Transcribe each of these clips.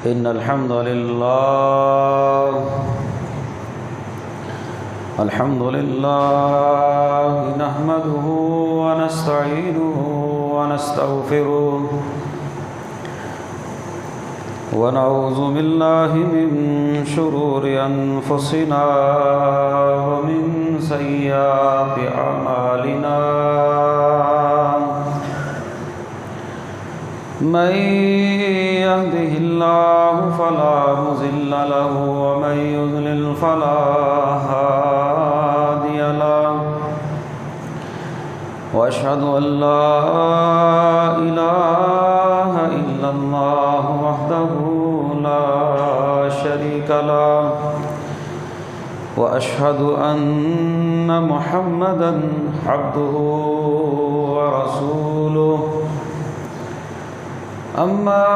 إن الحمد لله نحمده ونستعينه ونستغفره ونعوذ بالله من شرور أنفسنا ومن سيئات أعمالنا من يهده الله فلا مضل له ومن يضلل فلا هادي له وأشهد أن لا إله إلا الله وحده لا شريك له وأشهد أن محمدًا عبده ورسوله أما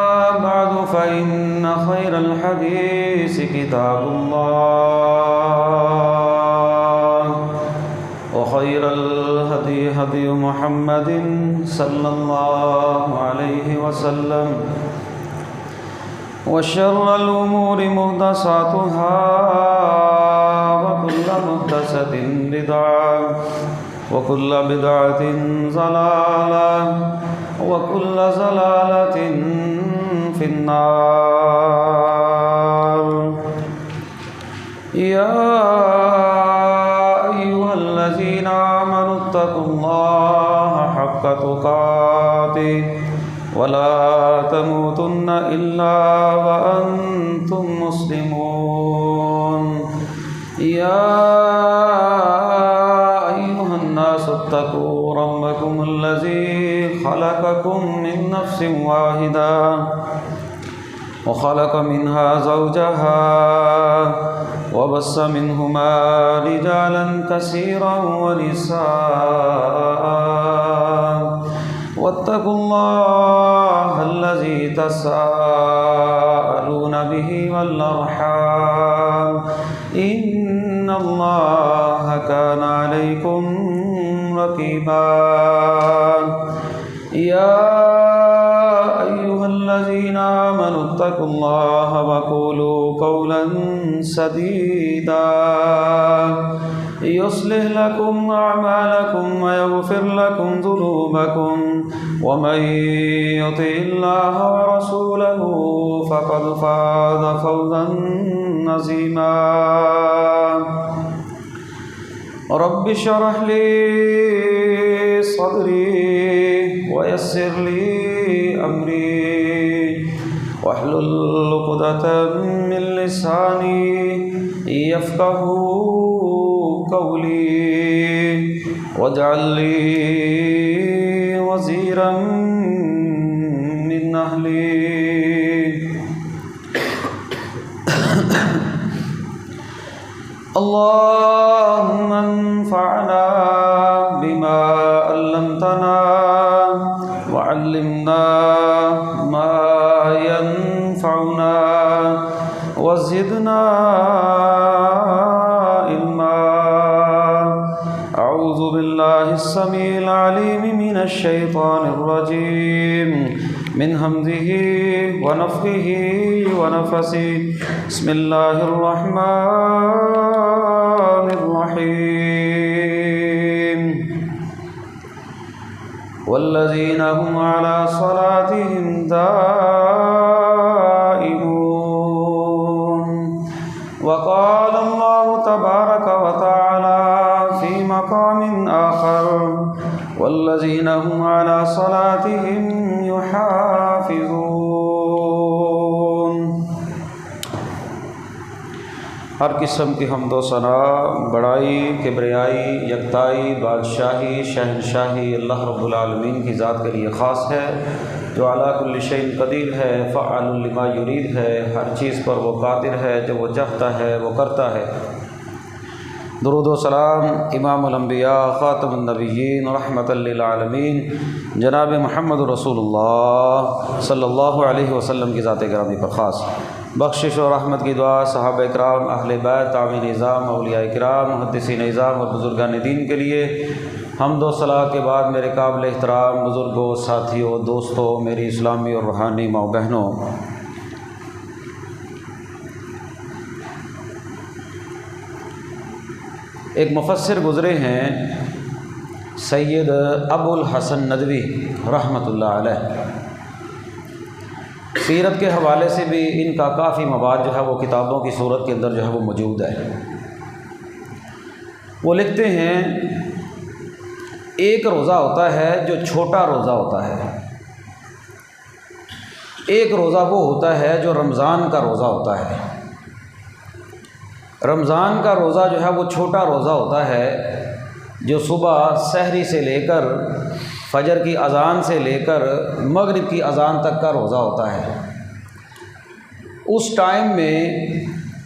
بعد فإن خير الحديث كتاب الله وخير الهدي هدي محمد صلى الله عليه وسلم وشر الأمور محدثاتها وكل محدثة بدعة وكل بدعة ضلالة وكل ضلالة في النار يا أيها الذين آمنوا اتقوا الله حق تقاته ولا تموتن إلا وأنتم مسلمون يا أيها الناس اتقوا ربكم الذي خلقكم من نفس واحدة وخلق منها زوجها وبث منهما رجالا كثيرا ونساء واتقوا الله الذي تساءلون به والأرحام إن الله كان عليكم رقيبا يا أيها الذين آمنوا اتقوا الله وقولوا قولا سديدا يصلح لكم أعمالكم ويغفر لكم ذنوبكم ومن يطع الله ورسوله فقد فاز فوزا عظيما رب اشرح لي صدري ويسر لي أمري واحلل عقدة من لساني يفقهوا قولي واجعل لي وزيرا من أهلي اللهم انفعنا بما علمتنا وعلمنا ما ينفعنا وزدنا علما أعوذ بالله السميع العليم من الشيطان الرجيم من همزه ونفخه ونفسه بسم الله الرحمن الرحيم والذين هم على صلاتهم دائمون وقال الله تبارك وتعالى في مقام آخر والذين هم على صلاتهم يحافظون ہر قسم کی حمد و ثنا، بڑائی، کبریائی، یکتائی، بادشاہی، شہنشاہی اللہ رب العالمین کی ذات کے لیے خاص ہے، جو علی کل شیء قدیر ہے، فعال لما یرید ہے، ہر چیز پر وہ قادر ہے، جو وہ چاہتا ہے وہ کرتا ہے۔ درود و سلام امام الانبیاء خاتم النبیین رحمۃ للعالمین جناب محمد رسول اللہ صلی اللہ علیہ وسلم کی ذات گرامی پر خاص۔ بخشش و رحمت کی دعا صحابہ کرام، اہل بیت، تابعین نظام، اولیاء کرام، محدثین نظام اور بزرگان دین کے لیے حمد و ثنا کے بعد میرے قابل احترام بزرگوں، ساتھیوں، دوستوں، میری اسلامی اور روحانی ماں بہنوں، ایک مفسر گزرے ہیں سید ابوالحسن ندوی رحمۃ اللہ علیہ، سیرت کے حوالے سے بھی ان کا کافی مواد جو ہے وہ کتابوں کی صورت کے اندر جو ہے وہ موجود ہے۔ وہ لکھتے ہیں ایک روزہ ہوتا ہے جو چھوٹا روزہ ہوتا ہے، ایک روزہ وہ ہوتا ہے جو رمضان کا روزہ ہوتا ہے۔ رمضان کا روزہ جو ہے وہ چھوٹا روزہ ہوتا ہے جو صبح سحری سے لے کر فجر کی اذان سے لے کر مغرب کی اذان تک کا روزہ ہوتا ہے۔ اس ٹائم میں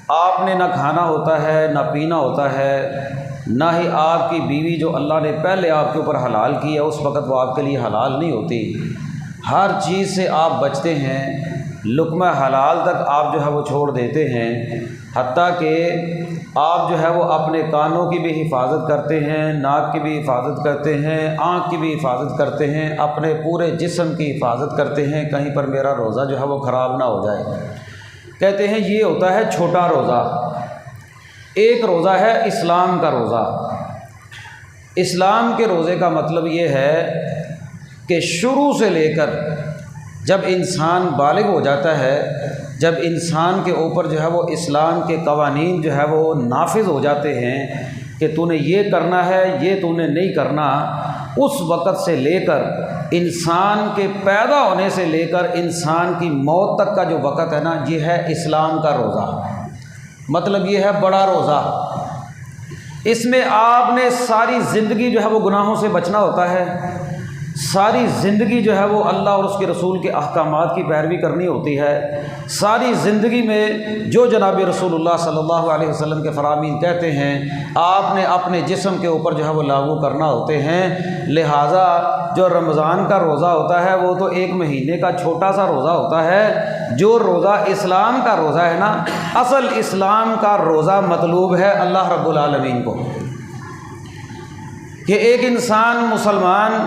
آپ نے نہ کھانا ہوتا ہے نہ پینا ہوتا ہے، نہ ہی آپ کی بیوی جو اللہ نے پہلے آپ کے اوپر حلال کی ہے اس وقت وہ آپ کے لیے حلال نہیں ہوتی۔ ہر چیز سے آپ بچتے ہیں، لقمہ حلال تک آپ جو ہے وہ چھوڑ دیتے ہیں، حتیٰ کہ آپ جو ہے وہ اپنے کانوں کی بھی حفاظت کرتے ہیں، ناک کی بھی حفاظت کرتے ہیں، آنکھ کی بھی حفاظت کرتے ہیں، اپنے پورے جسم کی حفاظت کرتے ہیں، کہیں پر میرا روزہ جو ہے وہ خراب نہ ہو جائے۔ کہتے ہیں یہ ہوتا ہے چھوٹا روزہ۔ ایک روزہ ہے اسلام کا روزہ۔ اسلام کے روزے کا مطلب یہ ہے کہ شروع سے لے کر جب انسان بالغ ہو جاتا ہے، جب انسان کے اوپر جو ہے وہ اسلام کے قوانین جو ہے وہ نافذ ہو جاتے ہیں کہ تو نے یہ کرنا ہے، یہ تو نے نہیں کرنا، اس وقت سے لے کر انسان کے پیدا ہونے سے لے کر انسان کی موت تک کا جو وقت ہے نا، یہ ہے اسلام کا روزہ۔ مطلب یہ ہے بڑا روزہ۔ اس میں آپ نے ساری زندگی جو ہے وہ گناہوں سے بچنا ہوتا ہے، ساری زندگی جو ہے وہ اللہ اور اس کے رسول کے احکامات کی پیروی کرنی ہوتی ہے، ساری زندگی میں جو جناب رسول اللہ صلی اللہ علیہ وسلم کے فرامین کہتے ہیں آپ نے اپنے جسم کے اوپر جو ہے وہ لاگو کرنا ہوتے ہیں۔ لہٰذا جو رمضان کا روزہ ہوتا ہے وہ تو ایک مہینے کا چھوٹا سا روزہ ہوتا ہے۔ جو روزہ اسلام کا روزہ ہے نا، اصل اسلام کا روزہ مطلوب ہے اللہ رب العالمین کو کہ ایک انسان مسلمان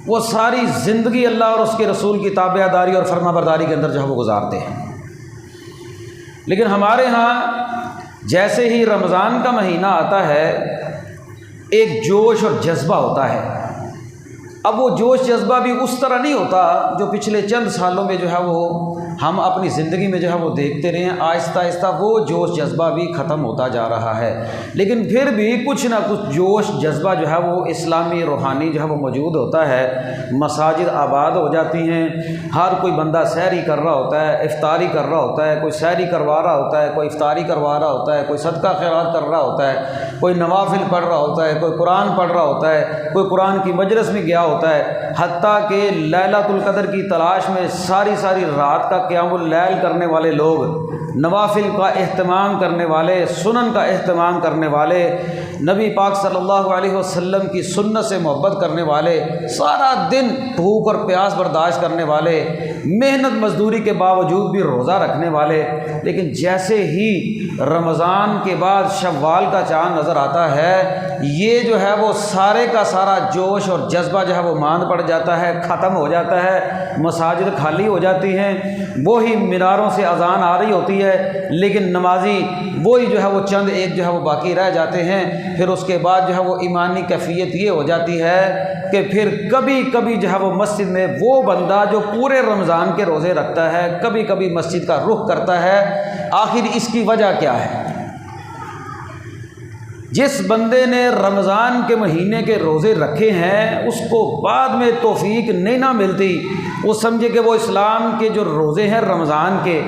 وہ ساری زندگی اللہ اور اس کے رسول کی تابع داری اور فرما برداری کے اندر جو ہے وہ گزارتے ہیں۔ لیکن ہمارے ہاں جیسے ہی رمضان کا مہینہ آتا ہے ایک جوش اور جذبہ ہوتا ہے۔ اب وہ جوش جذبہ بھی اس طرح نہیں ہوتا جو پچھلے چند سالوں میں جو ہے وہ ہم اپنی زندگی میں جو ہے وہ دیکھتے رہے ہیں۔ آہستہ آہستہ وہ جوش جذبہ بھی ختم ہوتا جا رہا ہے، لیکن پھر بھی کچھ نہ کچھ جوش جذبہ جو ہے وہ اسلامی روحانی جو ہے وہ موجود ہوتا ہے۔ مساجد آباد ہو جاتی ہیں، ہر کوئی بندہ سحری کر رہا ہوتا ہے، افطاری کر رہا ہوتا ہے، کوئی سحری کروا رہا ہوتا ہے، کوئی افطاری کروا رہا ہوتا ہے، کوئی صدقہ خیرات کر رہا ہوتا ہے، کوئی نوافل پڑھ رہا ہوتا ہے، کوئی قرآن پڑھ رہا ہوتا ہے، کوئی قرآن کی مجلس میں گیا ہوتا ہے، حتیٰ کہ لیلۃ القدر کی تلاش میں ساری ساری رات کا قیام اللیل کرنے والے لوگ، نوافل کا اہتمام کرنے والے، سنن کا اہتمام کرنے والے، نبی پاک صلی اللہ علیہ وسلم کی سنت سے محبت کرنے والے، سارا دن بھوک اور پیاس برداشت کرنے والے، محنت مزدوری کے باوجود بھی روزہ رکھنے والے، لیکن جیسے ہی رمضان کے بعد شوال کا چاند نظر آتا ہے یہ جو ہے وہ سارے کا سارا جوش اور جذبہ جو ہے وہ ماند پڑ جاتا ہے، ختم ہو جاتا ہے، مساجد خالی ہو جاتی ہیں، وہی میناروں سے اذان آ رہی ہوتی ہے لیکن نمازی وہی جو ہے وہ چند ایک جو ہے وہ باقی رہ جاتے ہیں۔ پھر اس کے بعد جو ہے وہ ایمانی کیفیت یہ ہو جاتی ہے کہ پھر کبھی کبھی جو ہے وہ مسجد میں وہ بندہ جو پورے رمضان کے روزے رکھتا ہے کبھی کبھی مسجد کا رخ کرتا ہے۔ آخر اس کی وجہ کیا ہے؟ جس بندے نے رمضان کے مہینے کے روزے رکھے ہیں اس کو بعد میں توفیق نہیں نہ ملتی، وہ سمجھے کہ وہ اسلام کے جو روزے ہیں رمضان کے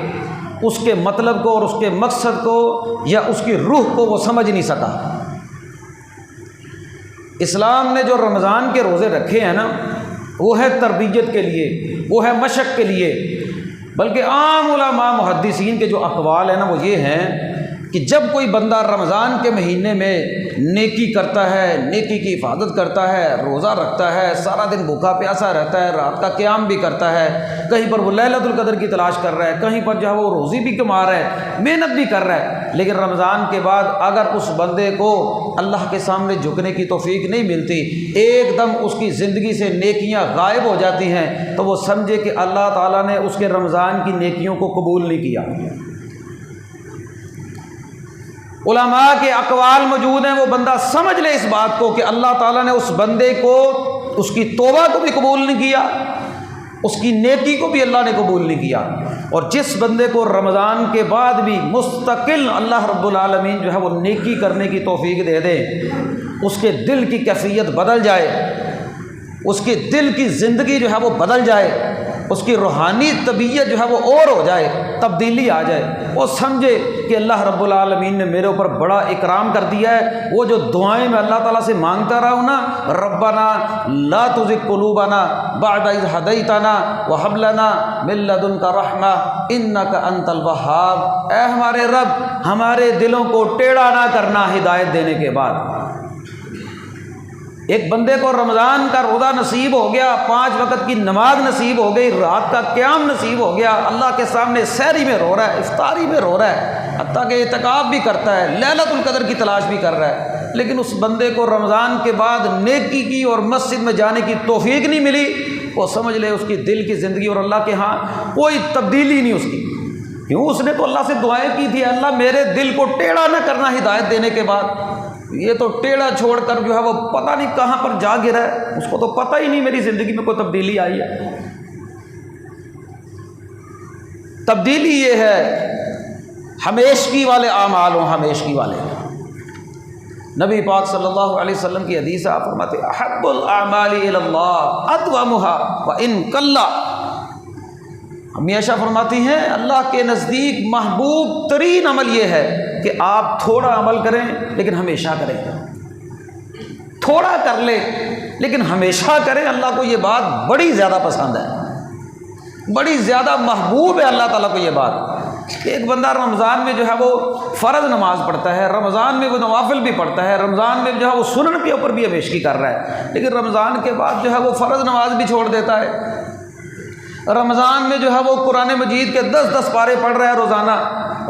اس کے مطلب کو اور اس کے مقصد کو یا اس کی روح کو وہ سمجھ نہیں سکا۔ اسلام نے جو رمضان کے روزے رکھے ہیں نا وہ ہے تربیت کے لیے، وہ ہے مشق کے لیے، بلکہ عام علماء محدثین کے جو اقوال ہیں نا وہ یہ ہیں کہ جب کوئی بندہ رمضان کے مہینے میں نیکی کرتا ہے، نیکی کی حفاظت کرتا ہے، روزہ رکھتا ہے، سارا دن بھوکا پیاسا رہتا ہے، رات کا قیام بھی کرتا ہے، کہیں پر وہ لیلۃ القدر کی تلاش کر رہا ہے، کہیں پر جو ہے وہ روزی بھی کما رہا ہے، محنت بھی کر رہا ہے، لیکن رمضان کے بعد اگر اس بندے کو اللہ کے سامنے جھکنے کی توفیق نہیں ملتی، ایک دم اس کی زندگی سے نیکیاں غائب ہو جاتی ہیں، تو وہ سمجھے کہ اللہ تعالیٰ نے اس کے رمضان کی نیکیوں کو قبول نہیں کیا۔ علماء کے اقوال موجود ہیں، وہ بندہ سمجھ لے اس بات کو کہ اللہ تعالیٰ نے اس بندے کو، اس کی توبہ کو بھی قبول نہیں کیا، اس کی نیکی کو بھی اللہ نے قبول نہیں کیا۔ اور جس بندے کو رمضان کے بعد بھی مستقل اللہ رب العالمین جو ہے وہ نیکی کرنے کی توفیق دے دے، اس کے دل کی کیفیت بدل جائے، اس کے دل کی زندگی جو ہے وہ بدل جائے، اس کی روحانی طبیعت جو ہے وہ اور ہو جائے، تبدیلی آ جائے، وہ سمجھے کہ اللہ رب العالمین نے میرے اوپر بڑا اکرام کر دیا ہے۔ وہ جو دعائیں میں اللہ تعالیٰ سے مانگتا رہا ہوں نا، ربنا لا تزغ قلوبنا بعد اذ ہدیتنا وہب لنا من لدنک رحمہ انک انت الوہاب، اے ہمارے رب ہمارے دلوں کو ٹیڑھا نہ کرنا ہدایت دینے کے بعد۔ ایک بندے کو رمضان کا روزہ نصیب ہو گیا، 5 وقت کی نماز نصیب ہو گئی، رات کا قیام نصیب ہو گیا، اللہ کے سامنے سحری میں رو رہا ہے، افطاری میں رو رہا ہے، حتیٰ کہ اعتکاف بھی کرتا ہے، لیلۃ القدر کی تلاش بھی کر رہا ہے، لیکن اس بندے کو رمضان کے بعد نیکی کی اور مسجد میں جانے کی توفیق نہیں ملی، وہ سمجھ لے اس کی دل کی زندگی اور اللہ کے ہاں کوئی تبدیلی نہیں اس کی۔ کیوں؟ اس نے تو اللہ سے دعائیں کی تھی، اللہ میرے دل کو ٹیڑھا نہ کرنا ہدایت دینے کے بعد۔ یہ تو ٹیڑھا چھوڑ کر جو ہے وہ پتہ نہیں کہاں پر جا گرا ہے، اس کو تو پتہ ہی نہیں میری زندگی میں کوئی تبدیلی آئی ہے۔ تبدیلی یہ ہے ہمیشگی والے اعمال ہوں، ہمیشگی والے۔ نبی پاک صلی اللہ علیہ وسلم کی حدیث آپ فرماتے ہیں احب الاعمال الی اللہ ادومها وان قل، ہمیشہ فرماتی ہیں اللہ کے نزدیک محبوب ترین عمل یہ ہے کہ آپ تھوڑا عمل کریں لیکن ہمیشہ کریں، تھوڑا کر لیں لیکن ہمیشہ کریں۔ اللہ کو یہ بات بڑی زیادہ پسند ہے، بڑی زیادہ محبوب ہے اللہ تعالیٰ کو یہ بات کہ ایک بندہ رمضان میں جو ہے وہ فرض نماز پڑھتا ہے، رمضان میں وہ نوافل بھی پڑھتا ہے، رمضان میں جو ہے وہ سنن کے اوپر بھی ہمیشگی کر رہا ہے، لیکن رمضان کے بعد جو ہے وہ فرض نماز بھی چھوڑ دیتا ہے، رمضان میں جو ہے وہ قرآن مجید کے 10 پارے پڑھ رہا ہے روزانہ،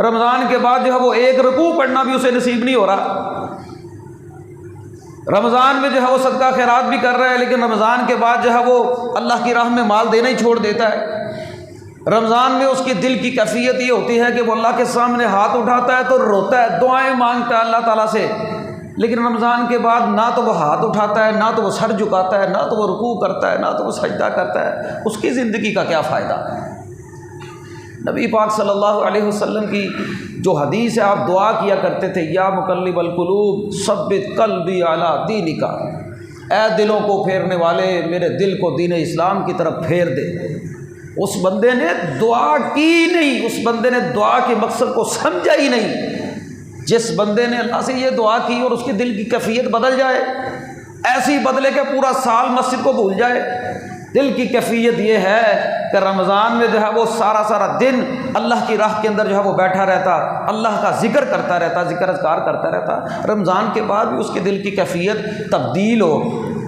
رمضان کے بعد جو ہے وہ ایک رکوع پڑھنا بھی اسے نصیب نہیں ہو رہا، رمضان میں جو ہے وہ صدقہ خیرات بھی کر رہا ہے، لیکن رمضان کے بعد جو ہے وہ اللہ کی راہ میں مال دینا ہی چھوڑ دیتا ہے۔ رمضان میں اس کی دل کی کیفیت یہ ہوتی ہے کہ وہ اللہ کے سامنے ہاتھ اٹھاتا ہے تو روتا ہے، دعائیں مانگتا ہے اللہ تعالیٰ سے، لیکن رمضان کے بعد نہ تو وہ ہاتھ اٹھاتا ہے، نہ تو وہ سر جھکاتا ہے، نہ تو وہ رکوع کرتا ہے، نہ تو وہ سجدہ کرتا ہے، اس کی زندگی کا کیا فائدہ؟ نبی پاک صلی اللہ علیہ وسلم کی جو حدیث ہے، آپ دعا کیا کرتے تھے یا مقلب القلوب ثبت قلبی علی دینک، اے دلوں کو پھیرنے والے میرے دل کو دین اسلام کی طرف پھیر دے۔ اس بندے نے دعا کی نہیں، اس بندے نے دعا کے مقصد کو سمجھا ہی نہیں۔ جس بندے نے اللہ سے یہ دعا کی اور اس کے دل کی کیفیت بدل جائے، ایسی بدلے کہ پورا سال مسجد کو بھول جائے۔ دل کی کیفیت یہ ہے کہ رمضان میں جو ہے وہ سارا دن اللہ کی راہ کے اندر جو ہے وہ بیٹھا رہتا، اللہ کا ذکر کرتا رہتا، ذکر اذکار کرتا رہتا، رمضان کے بعد بھی اس کے دل کی کیفیت تبدیل ہو،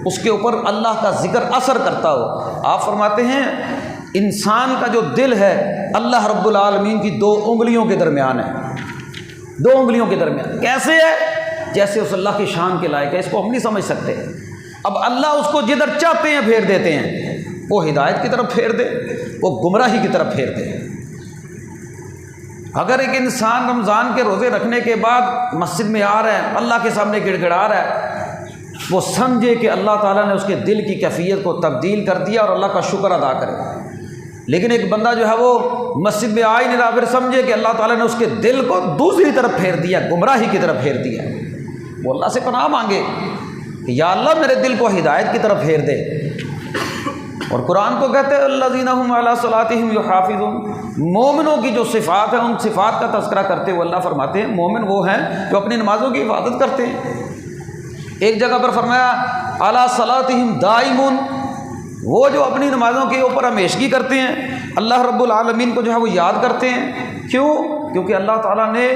اس کے اوپر اللہ کا ذکر اثر کرتا ہو۔ آپ فرماتے ہیں انسان کا جو دل ہے اللہ رب العالمین کی 2 انگلیوں کے درمیان ہے، 2 انگلیوں کے درمیان۔ کیسے ہے؟ جیسے اس اللہ کی شان کے لائق ہے، اس کو ہم نہیں سمجھ سکتے۔ اب اللہ اس کو جدھر چاہتے ہیں پھیر دیتے ہیں، وہ ہدایت کی طرف پھیر دے، وہ گمراہی کی طرف پھیر دے۔ اگر ایک انسان رمضان کے روزے رکھنے کے بعد مسجد میں آ رہا ہے، اللہ کے سامنے گڑ گڑا رہا ہے، وہ سمجھے کہ اللہ تعالیٰ نے اس کے دل کی کیفیت کو تبدیل کر دیا اور اللہ کا شکر ادا کرے۔ لیکن ایک بندہ جو ہے وہ مسجد میں آ ہی نہیں رہا، پھر سمجھے کہ اللہ تعالیٰ نے اس کے دل کو دوسری طرف پھیر دیا، گمراہی کی طرف پھیر دیا، وہ اللہ سے پناہ مانگے کہ یا اللہ میرے دل کو ہدایت کی طرف پھیر دے۔ اور قرآن کو کہتے ہیں الذین ھم علی صلاتہم یحافظون، مومنوں کی جو صفات ہیں ان صفات کا تذکرہ کرتے ہوئے اللہ فرماتے ہیں مومن وہ ہیں جو اپنی نمازوں کی حفاظت کرتے ہیں۔ ایک جگہ پر فرمایا علی صلاتہم دائمون، وہ جو اپنی نمازوں کے اوپر ہمیشگی کرتے ہیں، اللہ رب العالمین کو جو ہے وہ یاد کرتے ہیں۔ کیوں؟ کیونکہ اللہ تعالیٰ نے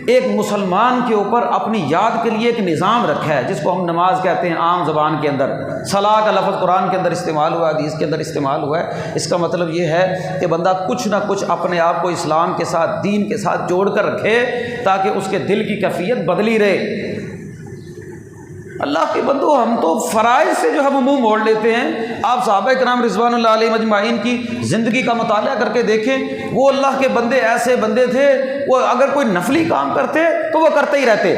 ایک مسلمان کے اوپر اپنی یاد کے لیے ایک نظام رکھا ہے جس کو ہم نماز کہتے ہیں عام زبان کے اندر۔ صلاح کا لفظ قرآن کے اندر استعمال ہوا ہے، حدیث کے اندر استعمال ہوا ہے۔ اس کا مطلب یہ ہے کہ بندہ کچھ نہ کچھ اپنے آپ کو اسلام کے ساتھ، دین کے ساتھ جوڑ کر رکھے تاکہ اس کے دل کی کیفیت بدلی رہے۔ اللہ کے بندو، ہم تو فرائض سے جو ہے وہ منہ موڑ لیتے ہیں۔ آپ صحابہ کرام رضوان اللہ علیہم اجمعین کی زندگی کا مطالعہ کر کے دیکھیں، وہ اللہ کے بندے ایسے بندے تھے، وہ اگر کوئی نفلی کام کرتے تو وہ کرتے ہی رہتے،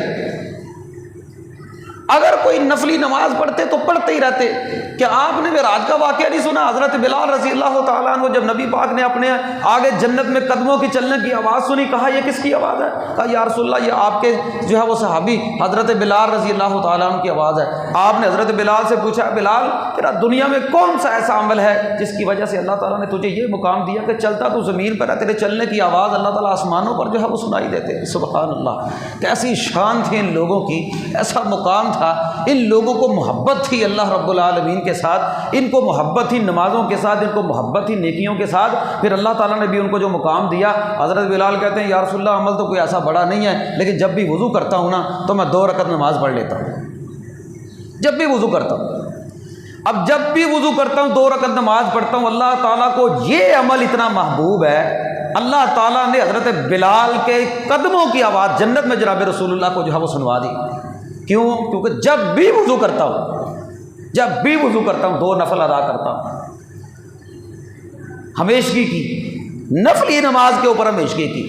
اگر کوئی نفلی نماز پڑھتے تو پڑھتے ہی رہتے۔ کہ آپ نے معراج کا واقعہ نہیں سنا؟ حضرت بلال رضی اللہ تعالیٰ عنہ جب نبی پاک نے اپنے آگے جنت میں قدموں کی چلنے کی آواز سنی، کہا یہ کس کی آواز ہے؟ کہا یا رسول اللہ، یہ آپ کے جو ہے وہ صحابی حضرت بلال رضی اللہ تعالیٰ عنہ کی آواز ہے۔ آپ نے حضرت بلال سے پوچھا، بلال تیرا دنیا میں کون سا ایسا عمل ہے جس کی وجہ سے اللہ تعالیٰ نے تجھے یہ مقام دیا کہ چلتا تو زمین پر ہے، تیرے چلنے کی آواز اللہ تعالیٰ آسمانوں پر جو ہے وہ سنائی دیتے ہیں؟ سبحان اللہ، کیسی شان تھی ان لوگوں کی، ایسا مقام تھا، ان لوگوں کو محبت تھی اللہ رب العالمین کے ساتھ، ان کو محبت تھی نمازوں کے ساتھ، ان کو محبت تھی نیکیوں کے ساتھ، پھر اللہ تعالیٰ نے بھی ان کو جو مقام دیا۔ حضرت بلال کہتے ہیں یا رسول اللہ، عمل تو کوئی ایسا بڑا نہیں ہے، لیکن جب بھی وضو کرتا ہوں نا تو میں 2 رکعت نماز پڑھ لیتا ہوں، جب بھی وضو کرتا ہوں۔ اب جب بھی وضو کرتا ہوں 2 رکعت نماز پڑھتا ہوں۔ اللہ تعالیٰ کو یہ عمل اتنا محبوب ہے، اللہ تعالیٰ نے حضرت بلال کے قدموں کی آواز جنت میں جناب رسول اللہ کو جو ہے وہ سنوا دی۔ کیوں؟ کیونکہ جب بھی وضو کرتا ہوں، جب بھی وضو کرتا ہوں 2 نفل ادا کرتا ہوں، ہمیشگی کی، نفلی نماز کے اوپر ہمیشگی کی،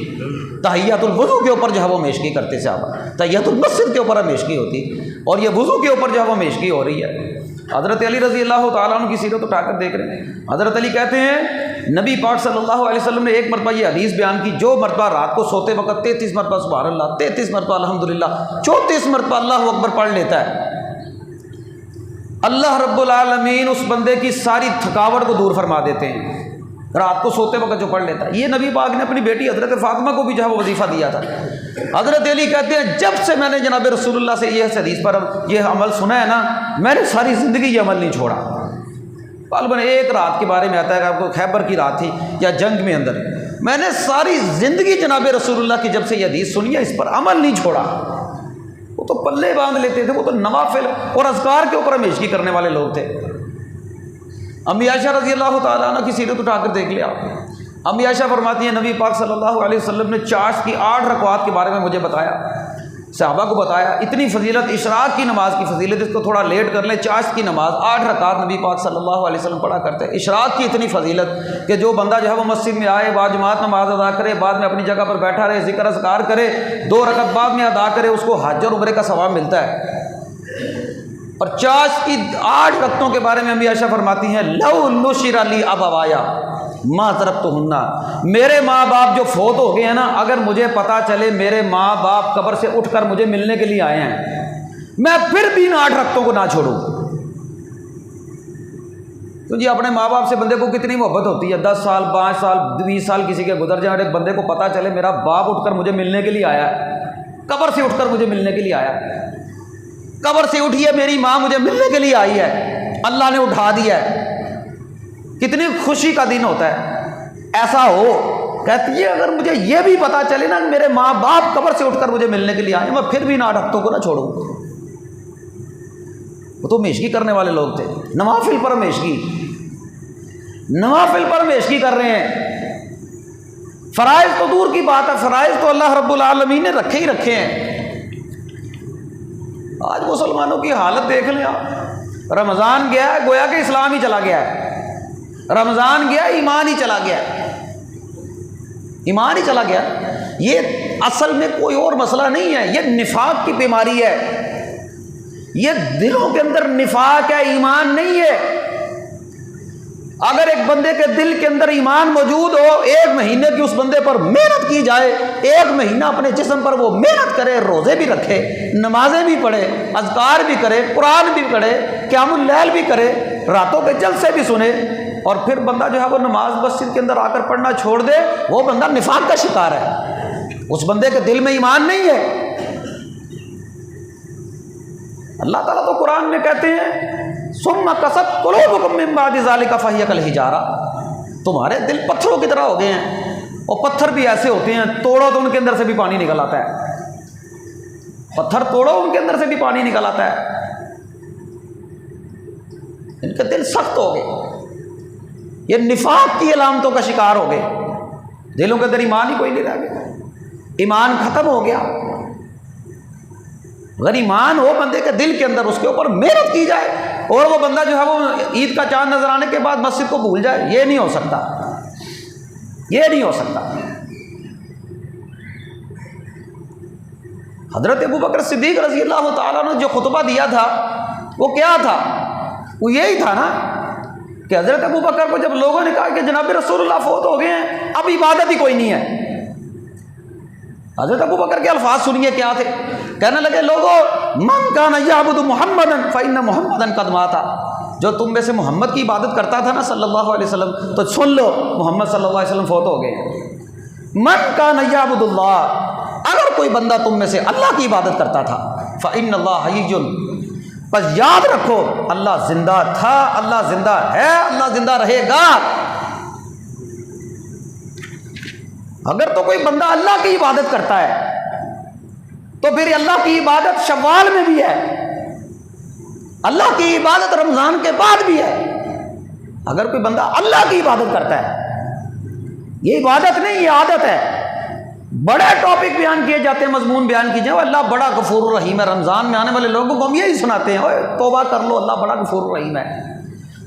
تحیۃ الوضو کے اوپر جو ہے وہ ہمیشگی کرتے صحابہ، تحیۃ المسجد کے اوپر ہمیشگی ہوتی، اور یہ وضو کے اوپر جو ہے وہ ہمیشگی ہو رہی ہے۔ حضرت علی رضی اللہ تعالیٰ عنہ کی سیرت اٹھا کر دیکھ رہے ہیں، حضرت علی کہتے ہیں نبی پاک صلی اللہ علیہ وسلم نے ایک مرتبہ یہ حدیث بیان کی، جو مرتبہ رات کو سوتے وقت 33 مرتبہ سبحان اللہ، 33 مرتبہ الحمدللہ، 34 مرتبہ اللہ اکبر پڑھ لیتا ہے، اللہ رب العالمین اس بندے کی ساری تھکاوٹ کو دور فرما دیتے ہیں، رات کو سوتے وقت جو پڑھ لیتا ہے۔ یہ نبی پاک نے اپنی بیٹی حضرت فاطمہ کو بھی جو ہے وہ وظیفہ دیا تھا۔ حضرت علی کہتے ہیں جب سے میں نے جناب رسول اللہ سے یہ حدیث پر یہ عمل سنا ہے نا، میں نے ساری زندگی یہ عمل نہیں چھوڑا۔ غالباً ایک رات کے بارے میں آتا ہے کہ آپ کو خیبر کی رات تھی یا جنگ میں اندر، میں نے ساری زندگی جناب رسول اللہ کی جب سے یہ حدیث سنی ہے اس پر عمل نہیں چھوڑا۔ وہ تو پلے باندھ لیتے تھے، وہ تو نوافل اور اذکار کے اوپر ہمیشگی کرنے والے لوگ تھے۔ امی عائشہ رضی اللہ تعالیٰ عنہ کی سیرت اٹھا کر دیکھ لیا، امی عائشہ فرماتی ہیں نبی پاک صلی اللہ علیہ وسلم نے چاشت کی 8 رکعات کے بارے میں مجھے بتایا، صحابہ کو بتایا، اتنی فضیلت اشراق کی نماز کی فضیلت، اس کو تھوڑا لیٹ کر لیں، چاشت کی نماز 8 رکعات نبی پاک صلی اللہ علیہ وسلم پڑھا کرتے ہیں۔ اشراق کی اتنی فضیلت کہ جو بندہ جو ہے وہ مسجد میں آئے، با جماعت نماز ادا کرے، بعد میں اپنی جگہ پر بیٹھا رہے، ذکر اذکار کرے، 2 رکعت بعد میں ادا کرے، اس کو حج اور عمرے کا ثواب ملتا ہے۔ اور چاشت کی 8 رکعتوں کے بارے میں امی عائشہ فرماتی ہیں لو نشر علی ابوایا ما ترکتہن، میرے ماں باپ جو فوت ہو گئے ہیں نا، اگر مجھے پتا چلے میرے ماں باپ قبر سے اٹھ کر مجھے ملنے کے لیے آئے ہیں، میں پھر بھی ان 8 رکعتوں کو نہ چھوڑوں۔ تو جی اپنے ماں باپ سے بندے کو کتنی محبت ہوتی ہے، 10 سال 5 سال 20 سال کسی کے گزر جائیں اور ایک بندے کو پتا چلے میرا باپ اٹھ کر مجھے ملنے کے لیے آیا ہے، قبر سے اٹھ کر مجھے ملنے کے لیے آیا ہے، قبر سے اٹھی ہے میری ماں مجھے ملنے کے لیے آئی ہے، اللہ نے اٹھا دیا ہے، کتنی خوشی کا دن ہوتا ہے ایسا ہو۔ کہتی ہے اگر مجھے یہ بھی پتا چلے نا میرے ماں باپ قبر سے اٹھ کر مجھے ملنے کے لیے آئے، میں پھر بھی ان 8 ہفتوں کو نہ چھوڑوں۔ وہ تو ہمیشگی کرنے والے لوگ تھے، نوافل پر ہمیشگی، نوافل پر ہمیشگی کر رہے ہیں۔ فرائض تو دور کی بات ہے، فرائض تو اللہ رب العالمین نے رکھے ہی رکھے ہیں۔ آج مسلمانوں کی حالت دیکھ لیں آپ، رمضان گیا ہے گویا کہ اسلام ہی چلا گیا ہے، رمضان گیا ایمان ہی چلا گیا، ایمان ہی چلا گیا۔ یہ اصل میں کوئی اور مسئلہ نہیں ہے، یہ نفاق کی بیماری ہے، یہ دلوں کے اندر نفاق ہے، ایمان نہیں ہے۔ اگر ایک بندے کے دل کے اندر ایمان موجود ہو، 1 مہینے کی اس بندے پر محنت کی جائے، 1 مہینہ اپنے جسم پر وہ محنت کرے، روزے بھی رکھے، نمازیں بھی پڑھے، اذکار بھی کرے، قرآن بھی پڑھے، قیام اللیل بھی کرے، راتوں کے جلسے بھی سنے، اور پھر بندہ جو ہے وہ نماز مسجد کے اندر آ کر پڑھنا چھوڑ دے، وہ بندہ نفاق کا شکار ہے، اس بندے کے دل میں ایمان نہیں ہے۔ اللہ تعالیٰ تو قرآن میں کہتے ہیں ثم قست قلوبکم من بعد ذلک فہی کالحجارہ، تمہارے دل پتھروں کی طرح ہو گئے ہیں، اور پتھر بھی ایسے ہوتے ہیں توڑو تو ان کے اندر سے بھی پانی نکل آتا ہے، پتھر توڑو ان کے اندر سے بھی پانی نکل آتا ہے، ان کے دل سخت ہو گئے، یہ نفاق کی علامتوں کا شکار ہو گئے، دلوں کے اندر ایمان ہی کوئی نہیں رہ گیا، ایمان ختم ہو گیا۔ اگر ایمان ہو بندے کے دل کے اندر، اس کے اوپر محنت کی جائے، اور وہ بندہ جو ہے وہ عید کا چاند نظر آنے کے بعد مسجد کو بھول جائے، یہ نہیں ہو سکتا، یہ نہیں ہو سکتا۔ حضرت ابوبکر صدیق رضی اللہ تعالیٰ نے جو خطبہ دیا تھا وہ کیا تھا؟ وہ یہی تھا نا کہ حضرت ابوبکر کو جب لوگوں نے کہا کہ جناب رسول اللہ فوت ہو گئے ہیں، اب عبادت ہی کوئی نہیں ہے، حضرت ابوبکر کے الفاظ سنیے کیا تھے، کہنے لگے لوگوں من کان یعبد محمدا فإن محمدا قد مات، جو تم میں سے محمد کی عبادت کرتا تھا نا صلی اللہ علیہ وسلم، تو سن لو محمد صلی اللہ علیہ وسلم فوت ہو گئے ہیں۔ من کان یعبد اللہ، اگر کوئی بندہ تم میں سے اللہ کی عبادت کرتا تھا، فإن اللہ حی، بس یاد رکھو اللہ زندہ تھا، اللہ زندہ ہے، اللہ زندہ رہے گا۔ اگر تو کوئی بندہ اللہ کی عبادت کرتا ہے تو پھر اللہ کی عبادت شوال میں بھی ہے، اللہ کی عبادت رمضان کے بعد بھی ہے۔ اگر کوئی بندہ اللہ کی عبادت کرتا ہے، یہ عبادت نہیں، یہ عادت ہے۔ بڑے ٹاپک بیان کیے جاتے ہیں، مضمون بیان کیے جائیں، اللہ بڑا غفور الرحیم ہے، رمضان میں آنے والے لوگوں کو ہم یہی سناتے ہیں، اوے توبہ کر لو، اللہ بڑا غفور الرحیم ہے۔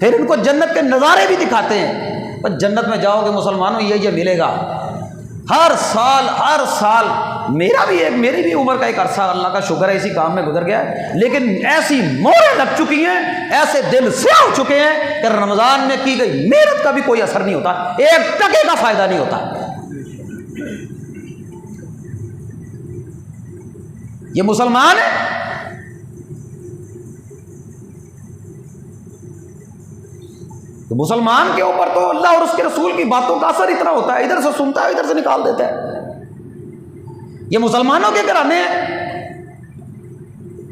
پھر ان کو جنت کے نظارے بھی دکھاتے ہیں، پر جنت میں جاؤ گے مسلمانوں یہ ملے گا ہر سال۔ میری بھی عمر کا ایک عرصہ اللہ کا شکر ہے اسی کام میں گزر گیا ہے، لیکن ایسی موریں لگ چکی ہیں، ایسے دل سیاہ ہو چکے ہیں کہ رمضان میں کی گئی محنت کا بھی کوئی اثر نہیں ہوتا، ایک ٹکے کا فائدہ نہیں ہوتا۔ یہ مسلمان ہے؟ تو مسلمان کے اوپر تو اللہ اور اس کے رسول کی باتوں کا اثر اتنا ہوتا ہے، ادھر سے سنتا ہے ادھر سے نکال دیتا ہے۔ یہ مسلمانوں کے گھرانے ہیں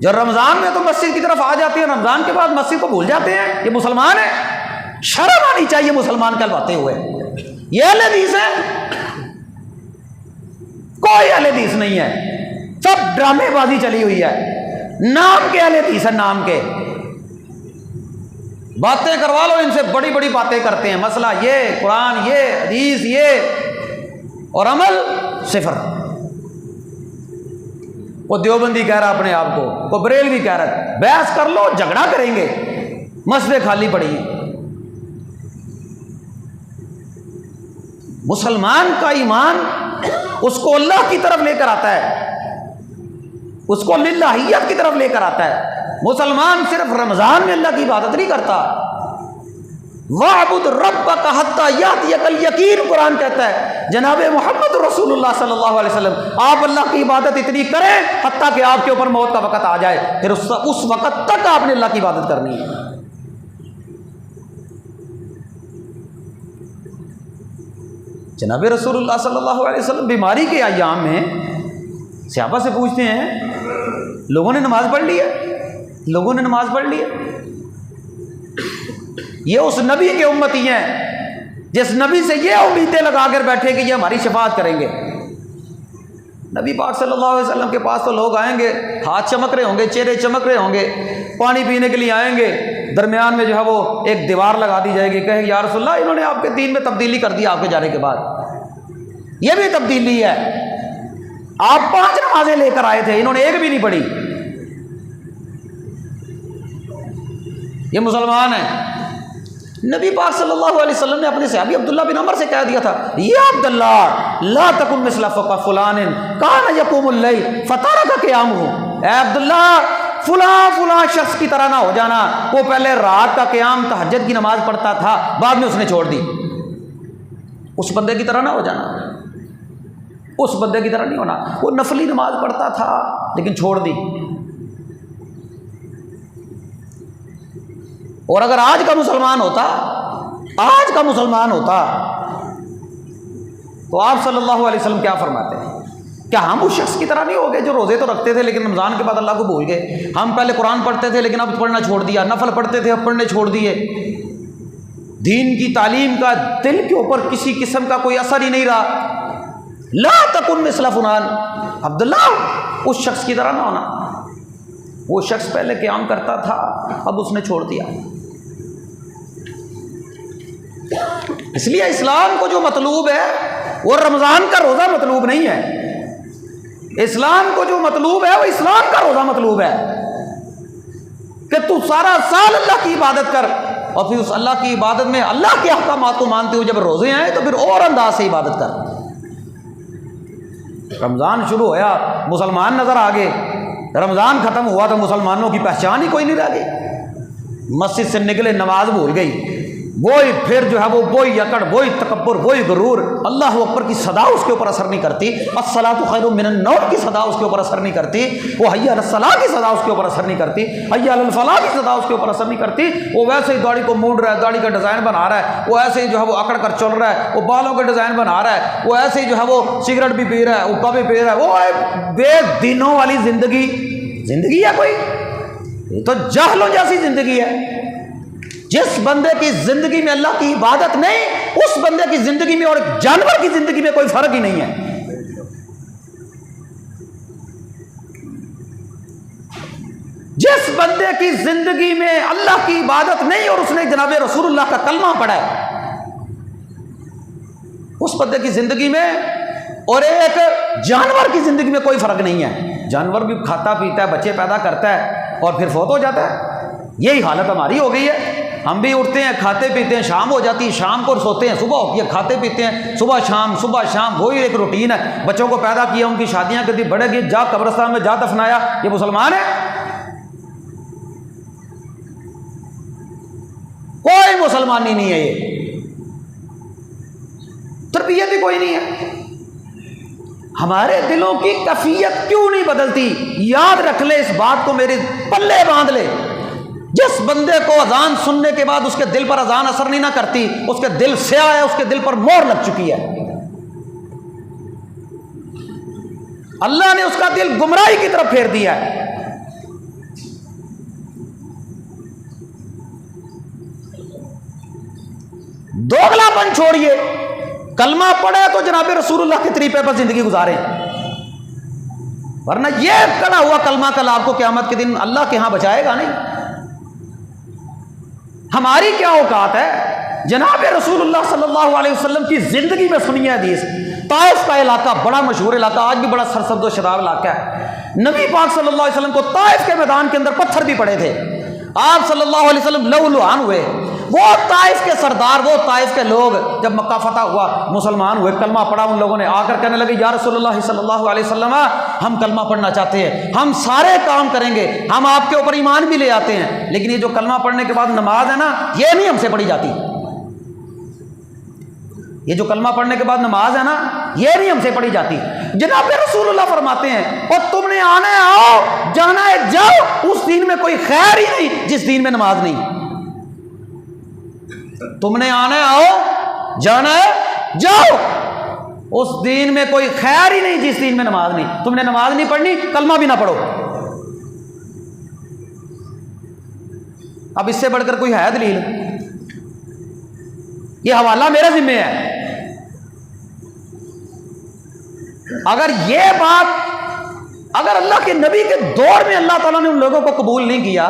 جو رمضان میں تو مسجد کی طرف آ جاتے ہیں، رمضان کے بعد مسجد کو بھول جاتے ہیں۔ یہ مسلمان ہیں؟ شرم آنی چاہیے مسلمان کہلواتے ہوئے۔ یہ اہل حدیث ہے؟ کوئی اہل حدیث نہیں ہے، سب ڈرامے بازی چلی ہوئی ہے، نام کے اہل حدیث ہے، نام کے باتیں کروا لو ان سے، بڑی بڑی باتیں کرتے ہیں، مسئلہ یہ، قرآن یہ، حدیث یہ، اور عمل صفر۔ وہ دیوبندی کہہ رہا اپنے آپ کو، وہ بریلوی کہہ رہا ہے، بحث کر لو، جھگڑا کریں گے، مسجدیں خالی پڑی ہیں۔ مسلمان کا ایمان اس کو اللہ کی طرف لے کر آتا ہے، اس کو للہیت کی طرف لے کر آتا ہے۔ مسلمان صرف رمضان میں اللہ کی عبادت نہیں کرتا، وَاعْبُدْ رَبَّكَ حَتَّى يَأْتِيَكَ الْيَقِينُ، قرآن کہتا ہے جناب محمد رسول اللہ صلی اللہ علیہ وسلم آپ اللہ کی عبادت اتنی کریں حتیٰ کہ آپ کے اوپر موت کا وقت آ جائے، پھر اس وقت تک آپ نے اللہ کی عبادت کرنی ہے۔ جناب رسول اللہ صلی اللہ علیہ وسلم بیماری کے ایام میں صحابہ سے پوچھتے ہیں، لوگوں نے نماز پڑھ لی ہے؟ لوگوں نے نماز پڑھ لی ہے؟ یہ اس نبی کے امتی ہیں جس نبی سے یہ امیدیں لگا کر بیٹھے کہ یہ ہماری شفاعت کریں گے۔ نبی پاک صلی اللہ علیہ وسلم کے پاس تو لوگ آئیں گے، ہاتھ چمک رہے ہوں گے، چہرے چمک رہے ہوں گے، پانی پینے کے لیے آئیں گے، درمیان میں جو ہے وہ ایک دیوار لگا دی جائے گی، کہیں یا رسول اللہ انہوں نے آپ کے دین میں تبدیلی کر دی آپ کے جانے کے بعد، یہ بھی تبدیلی ہے، آپ 5 نمازیں لے کر آئے تھے انہوں نے ایک بھی نہیں پڑھی۔ یہ مسلمان ہیں۔ نبی پاک صلی اللہ علیہ وسلم نے اپنے صحابی عبداللہ بن عمر سے کہہ دیا تھا، یا عبداللہ لا تکن مثل فلان کان یقوم اللیل فترک قیامہ، اے عبداللہ فلاں شخص کی طرح نہ ہو جانا، وہ پہلے رات کا قیام تہجد کی نماز پڑھتا تھا، بعد میں اس نے چھوڑ دی۔ اس بندے کی طرح نہ ہو جانا، اس بندے کی طرح نہیں ہونا، وہ نفلی نماز پڑھتا تھا لیکن چھوڑ دی۔ اور اگر آج کا مسلمان ہوتا تو آپ صلی اللہ علیہ وسلم کیا فرماتے ہیں؟ کیا ہم اس شخص کی طرح نہیں ہو گئے جو روزے تو رکھتے تھے لیکن رمضان کے بعد اللہ کو بھول گئے؟ ہم پہلے قرآن پڑھتے تھے لیکن اب پڑھنا چھوڑ دیا، نفل پڑھتے تھے اب پڑھنے چھوڑ دیے، دین کی تعلیم کا دل کے اوپر کسی قسم کا کوئی اثر ہی نہیں رہا۔ لا تکن مثل فلان، عبداللہ اس شخص کی طرح نہ ہونا، وہ شخص پہلے قیام کرتا تھا اب اس نے چھوڑ دیا۔ اس لیے اسلام کو جو مطلوب ہے وہ رمضان کا روزہ مطلوب نہیں ہے، اسلام کو جو مطلوب ہے وہ اسلام کا روزہ مطلوب ہے کہ تو سارا سال اللہ کی عبادت کر، اور پھر اس اللہ کی عبادت میں اللہ کے احکامات کو مانتے ہوئے جب روزے آئے تو پھر اور انداز سے عبادت کر۔ رمضان شروع ہوا، مسلمان نظر آ گئے، رمضان ختم ہوا تو مسلمانوں کی پہچان ہی کوئی نہیں رہ گئی، مسجد سے نکلے نماز بھول گئی، وہی پھر جو ہے وہی اکڑ، وہی تکبر، وہی غرور، اللہ اکبر کی صدا اس کے اوپر اثر نہیں کرتی، الصلاۃ خیر من النوم کی صدا اس کے اوپر اثر نہیں کرتی، وہ حی علی الصلاۃ کی صدا اس کے اوپر اثر نہیں کرتی، حی علی الفلاح کی صدا اس کے اوپر اثر نہیں کرتی، وہ ویسے ہی داڑھی کو مونڈ رہا ہے، داڑھی کا ڈیزائن بنا رہا ہے، وہ ایسے ہی جو ہے وہ اکڑ کر چل رہا ہے، وہ بالوں کا ڈیزائن بنا رہا ہے، وہ ایسے ہی جو ہے وہ سگریٹ بھی پی رہا ہے، حقہ بھی پی رہا ہے، وہ بے دینوں والی زندگی ہے کوئی؟ یہ تو جاہلوں جیسی زندگی ہے۔ جس بندے کی زندگی میں اللہ کی عبادت نہیں، اس بندے کی زندگی میں اور ایک جانور کی زندگی میں کوئی فرق ہی نہیں ہے۔ جس بندے کی زندگی میں اللہ کی عبادت نہیں اور اس نے جناب رسول اللہ کا کلمہ پڑھا ہے، اس بندے کی زندگی میں اور ایک جانور کی زندگی میں کوئی فرق نہیں ہے۔ جانور بھی کھاتا پیتا ہے، بچے پیدا کرتا ہے اور پھر فوت ہو جاتا ہے۔ یہی حالت ہماری ہو گئی ہے۔ ہم بھی اٹھتے ہیں، کھاتے پیتے ہیں، شام ہو جاتی ہے، شام کو سوتے ہیں، صبح ہوتی ہے، کھاتے پیتے ہیں، صبح شام وہی ایک روٹین ہے۔ بچوں کو پیدا کیا، ان کی شادیاں کر دی، بڑے گئے، جا قبرستان میں جا دفنایا، یہ مسلمان ہے؟ کوئی مسلمانی نہیں ہے، یہ تربیت ہی کوئی نہیں ہے۔ ہمارے دلوں کی کیفیت کیوں نہیں بدلتی؟ یاد رکھ لے اس بات کو، میرے پلے باندھ لے۔ جس بندے کو اذان سننے کے بعد اس کے دل پر اذان اثر نہیں نہ کرتی، اس کے دل سیاہ ہے، اس کے دل پر مہر لگ چکی ہے۔ اللہ نے اس کا دل گمراہی کی طرف پھیر دیا ہے۔ دوگلا پن چھوڑیے، کلمہ پڑھے تو جناب رسول اللہ کے طریقے پر زندگی گزارے، ورنہ یہ کڑا ہوا کلمہ کل آپ کو قیامت کے دن اللہ کے ہاں بچائے گا نہیں۔ ہماری کیا اوقات ہے؟ جناب رسول اللہ صلی اللہ علیہ وسلم کی زندگی میں سنیے حدیث۔ طائف کا علاقہ بڑا مشہور علاقہ، آج بھی بڑا سرسبز و شاداب علاقہ ہے۔ نبی پاک صلی اللہ علیہ وسلم کو طائف کے میدان کے اندر پتھر بھی پڑے تھے، آپ صلی اللہ علیہ وسلم لہو لہان ہوئے۔ وہ طائف کے سردار، وہ طائف کے لوگ جب مکہ فتح ہوا، مسلمان ہوئے، کلمہ پڑھا، ان لوگوں نے آ کر کہنے لگے یا رسول اللہ صلی اللہ علیہ وسلم، ہم کلمہ پڑھنا چاہتے ہیں، ہم سارے کام کریں گے، ہم آپ کے اوپر ایمان بھی لے آتے ہیں، لیکن یہ جو کلمہ پڑھنے کے بعد نماز ہے نا، یہ نہیں ہم سے پڑھی جاتی۔ یہ جو کلمہ پڑھنے کے بعد نماز ہے نا، یہ نہیں ہم سے پڑھی جاتی۔ جناب رسول اللہ فرماتے ہیں اور تم نے آنا ہے آؤ، جانا ہے جاؤ، اس دین میں کوئی خیر ہی نہیں جس دین میں نماز نہیں۔ تم نے آنا ہے آؤ، جانا ہے جاؤ، اس دین میں کوئی خیر ہی نہیں جس دین میں نماز نہیں۔ تم نے نماز نہیں پڑھنی، کلمہ بھی نہ پڑھو۔ اب اس سے بڑھ کر کوئی ہے دلیل؟ یہ حوالہ میرے ذمہ ہے۔ اگر یہ بات، اگر اللہ کے نبی کے دور میں اللہ تعالیٰ نے ان لوگوں کو قبول نہیں کیا،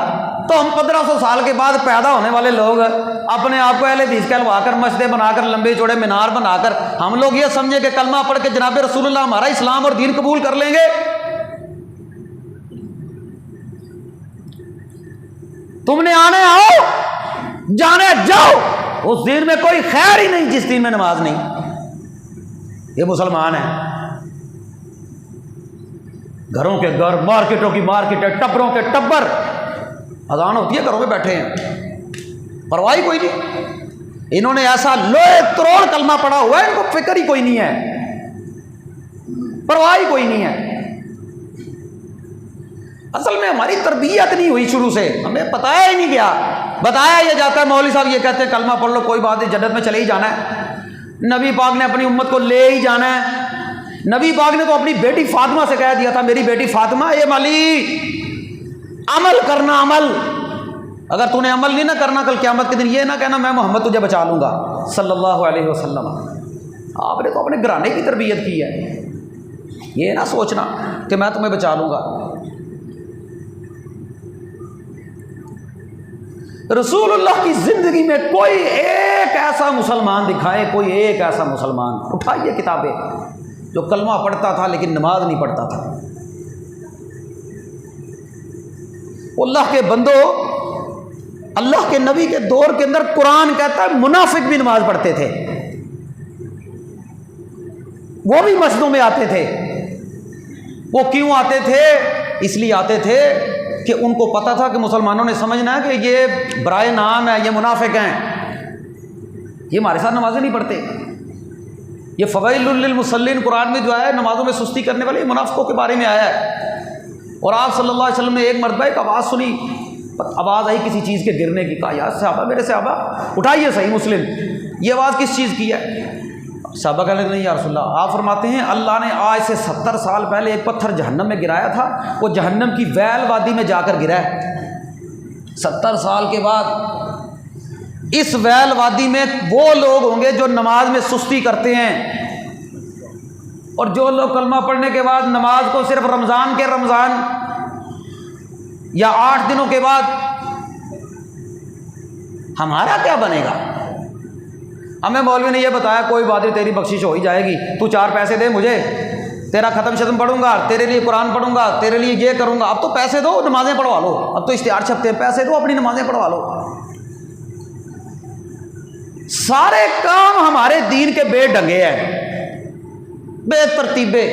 تو ہم 1500 سال کے بعد پیدا ہونے والے لوگ اپنے آپ کو اہل حدیث کہلوا کر، مسجدیں بنا کر، لمبے چوڑے مینار بنا کر، ہم لوگ یہ سمجھے کہ کلمہ پڑھ کے جناب رسول اللہ ہمارا اسلام اور دین قبول کر لیں گے۔ تم نے آنے آؤ، جانے جاؤ، اس دین میں کوئی خیر ہی نہیں جس دین میں نماز نہیں۔ یہ مسلمان ہیں۔ گھروں کے گھر، مارکیٹوں کی مارکیٹیں، ٹبروں کے ٹبر، اذان ہوتی ہے گھروں میں بیٹھے ہیں، پرواہ کوئی نہیں۔ انہوں نے ایسا لوہے تروڑ کلمہ پڑھا ہوا ہے، ان کو فکر ہی کوئی نہیں ہے، پرواہ کوئی نہیں ہے۔ اصل میں ہماری تربیت نہیں ہوئی شروع سے، ہمیں بتایا ہی نہیں گیا۔ بتایا یہ جاتا ہے مولوی صاحب یہ کہتے ہیں کلمہ پڑھ لو کوئی بات نہیں، جنت میں چلے ہی جانا ہے، نبی پاک نے اپنی امت کو لے ہی جانا ہے۔ نبی پاک نے تو اپنی بیٹی فاطمہ سے کہہ دیا تھا، میری بیٹی فاطمہ، اے مالی عمل کرنا، عمل، اگر تو نے عمل نہیں نہ کرنا کل قیامت کے دن یہ نہ کہنا میں محمد تجھے بچا لوں گا صلی اللہ علیہ وسلم۔ آپ نے تو اپنے گھرانے کی تربیت کی ہے، یہ نہ سوچنا کہ میں تمہیں بچا لوں گا۔ رسول اللہ کی زندگی میں کوئی ایک ایسا مسلمان دکھائے، کوئی ایک ایسا مسلمان، اٹھائیے کتابیں، جو کلمہ پڑھتا تھا لیکن نماز نہیں پڑھتا تھا۔ اللہ کے بندو، اللہ کے نبی کے دور کے اندر قرآن کہتا ہے منافق بھی نماز پڑھتے تھے، وہ بھی مسجدوں میں آتے تھے۔ وہ کیوں آتے تھے؟ اس لیے آتے تھے کہ ان کو پتا تھا کہ مسلمانوں نے سمجھنا ہے کہ یہ برائے نام ہے، یہ منافق ہیں، یہ ہمارے ساتھ نمازیں نہیں پڑھتے۔ یہ فویل للمصلین قرآن میں جو آیا ہے نمازوں میں سستی کرنے والے منافقوں کے بارے میں آیا ہے۔ اور آپ صلی اللہ علیہ وسلم نے ایک مرتبہ ایک آواز سنی، آواز آئی کسی چیز کے گرنے کی، کہا یا صحابہ، میرے صحابہ اٹھائیے، صحیح مسلم، یہ آواز کس چیز کی ہے؟ صحابہ کہنے لگے نہیں یا رسول اللہ۔ آپ فرماتے ہیں اللہ نے آج سے 70 سال پہلے ایک پتھر جہنم میں گرایا تھا، وہ جہنم کی ویل وادی میں جا کر گرا ہے۔ 70 سال کے بعد اس ویل وادی میں وہ لوگ ہوں گے جو نماز میں سستی کرتے ہیں، اور جو لوگ کلمہ پڑھنے کے بعد نماز کو صرف رمضان کے رمضان یا 8 دنوں کے بعد، ہمارا کیا بنے گا؟ ہمیں مولوی نے یہ بتایا کوئی بات نہیں، تیری بخشش ہو ہی جائے گی، تو 4 پیسے دے مجھے، تیرا ختم شتم پڑھوں گا، تیرے لیے قرآن پڑھوں گا، تیرے لیے یہ کروں گا۔ اب تو پیسے دو، نمازیں پڑھوا لو، اب تو اشتہار چھپتے ہیں، پیسے دو، اپنی نمازیں پڑھوا لو۔ سارے کام ہمارے دین کے بے ڈنگے ہیں، بے ترتیبے،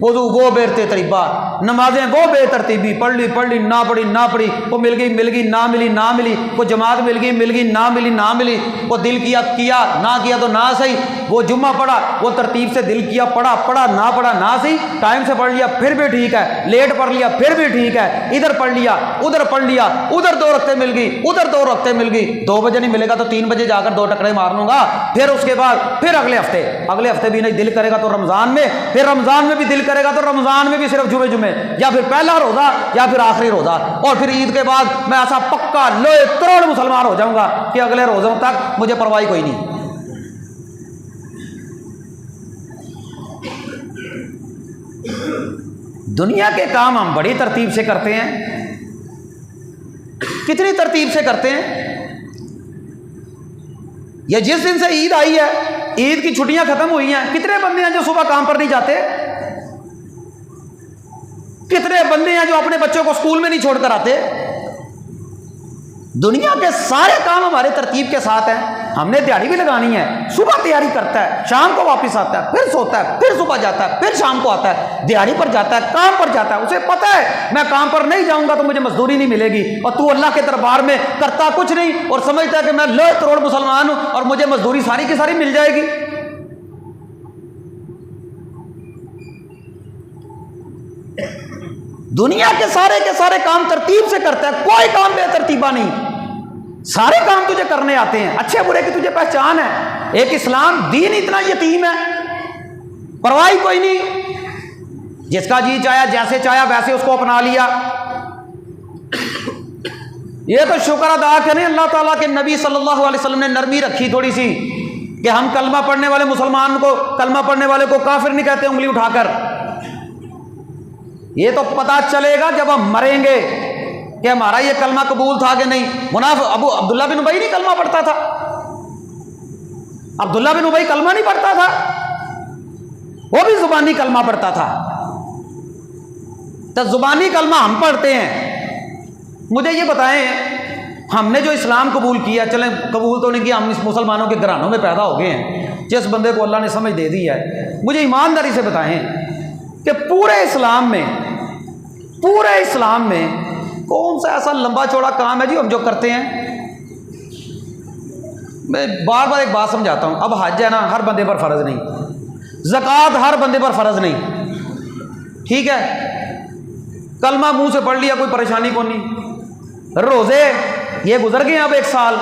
وضو وہ بے ترتیبہ، نمازیں وہ بے ترتیبی، پڑھ لی نہ پڑھی، وہ مل گئی نہ ملی، وہ جماعت مل گئی نہ ملی، وہ دل کیا نہ کیا تو نہ صحیح، وہ جمعہ پڑھا وہ ترتیب سے دل کیا، پڑھا نہ صحیح، ٹائم سے پڑھ لیا پھر بھی ٹھیک ہے، لیٹ پڑھ لیا پھر بھی ٹھیک ہے، ادھر پڑھ لیا ادھر 2 رکعتیں مل گئی، ادھر 2 رکعتیں مل گئی، 2 بجے نہیں ملے گا تو 3 بجے جا کر 2 ٹکرے مار لوں گا، پھر اس کے بعد پھر اگلے ہفتے بھی نہیں، دل کرے گا تو رمضان میں، پھر رمضان میں بھی دل کرے گا تو رمضان میں بھی صرف جمعے یا پھر پہلا روزہ یا پھر آخری روزہ، اور پھر عید کے بعد میں ایسا پکا لوہے کروڑ مسلمان ہو جاؤں گا کہ اگلے روزوں تک مجھے پرواہ کوئی نہیں۔ دنیا کے کام ہم بڑی ترتیب سے کرتے ہیں، کتنی ترتیب سے کرتے ہیں۔ یہ جس دن سے عید آئی ہے، عید کی چھٹیاں ختم ہوئی ہیں، کتنے بندے ہیں جو صبح کام پر نہیں جاتے؟ کتنے بندے ہیں جو اپنے بچوں کو اسکول میں نہیں چھوڑ کر آتے؟ دنیا کے سارے کام ہمارے ترتیب کے ساتھ ہیں۔ ہم نے دیہڑی بھی لگانی ہے، صبح تیاری کرتا ہے، شام کو واپس آتا ہے، پھر سوتا ہے، پھر صبح جاتا ہے، پھر شام کو آتا ہے، دیہڑی پر جاتا ہے، کام پر جاتا ہے، اسے پتہ ہے میں کام پر نہیں جاؤں گا تو مجھے مزدوری نہیں ملے گی، اور تو اللہ کے دربار میں کرتا کچھ نہیں اور سمجھتا ہے کہ میں لاکھ کروڑ مسلمان ہوں اور مجھے مزدوری ساری کی ساری مل جائے گی۔ دنیا کے سارے کام ترتیب سے کرتا ہے، کوئی کام بے ترتیبہ نہیں، سارے کام تجھے کرنے آتے ہیں، اچھے برے کی تجھے پہچان ہے۔ ایک اسلام دین اتنا یتیم ہے، پرواہ کوئی نہیں، جس کا جی چاہا جیسے چاہا ویسے اس کو اپنا لیا۔ یہ تو شکر ادا کریں اللہ تعالیٰ کے نبی صلی اللہ علیہ وسلم نے نرمی رکھی تھوڑی سی کہ ہم کلمہ پڑھنے والے مسلمان کو، کلمہ پڑھنے والے کو کافر نہیں کہتے انگلی اٹھا کر۔ یہ تو پتا چلے گا جب ہم مریں گے کہ ہمارا یہ کلمہ قبول تھا کہ نہیں۔ منافق عبداللہ بن ابی نہیں کلمہ پڑھتا تھا، عبداللہ بن ابی کلمہ نہیں پڑھتا تھا، وہ بھی زبانی کلمہ پڑھتا تھا۔ تو زبانی کلمہ ہم پڑھتے ہیں۔ مجھے یہ بتائیں، ہم نے جو اسلام قبول کیا، چلیں قبول تو نہیں کیا، ہم اس مسلمانوں کے گھرانوں میں پیدا ہو گئے ہیں، جس بندے کو اللہ نے سمجھ دے دی ہے، مجھے ایمانداری سے بتائیں کہ پورے اسلام میں کون سا ایسا لمبا چوڑا کام ہے جی ہم جو کرتے ہیں؟ میں بار بار ایک بات سمجھاتا ہوں، اب حج ہے نا، ہر بندے پر فرض نہیں، زکوٰۃ ہر بندے پر فرض نہیں، ٹھیک ہے، کلمہ منہ سے پڑھ لیا کوئی پریشانی کو نہیں، روزے یہ گزر گئے اب 1 سال،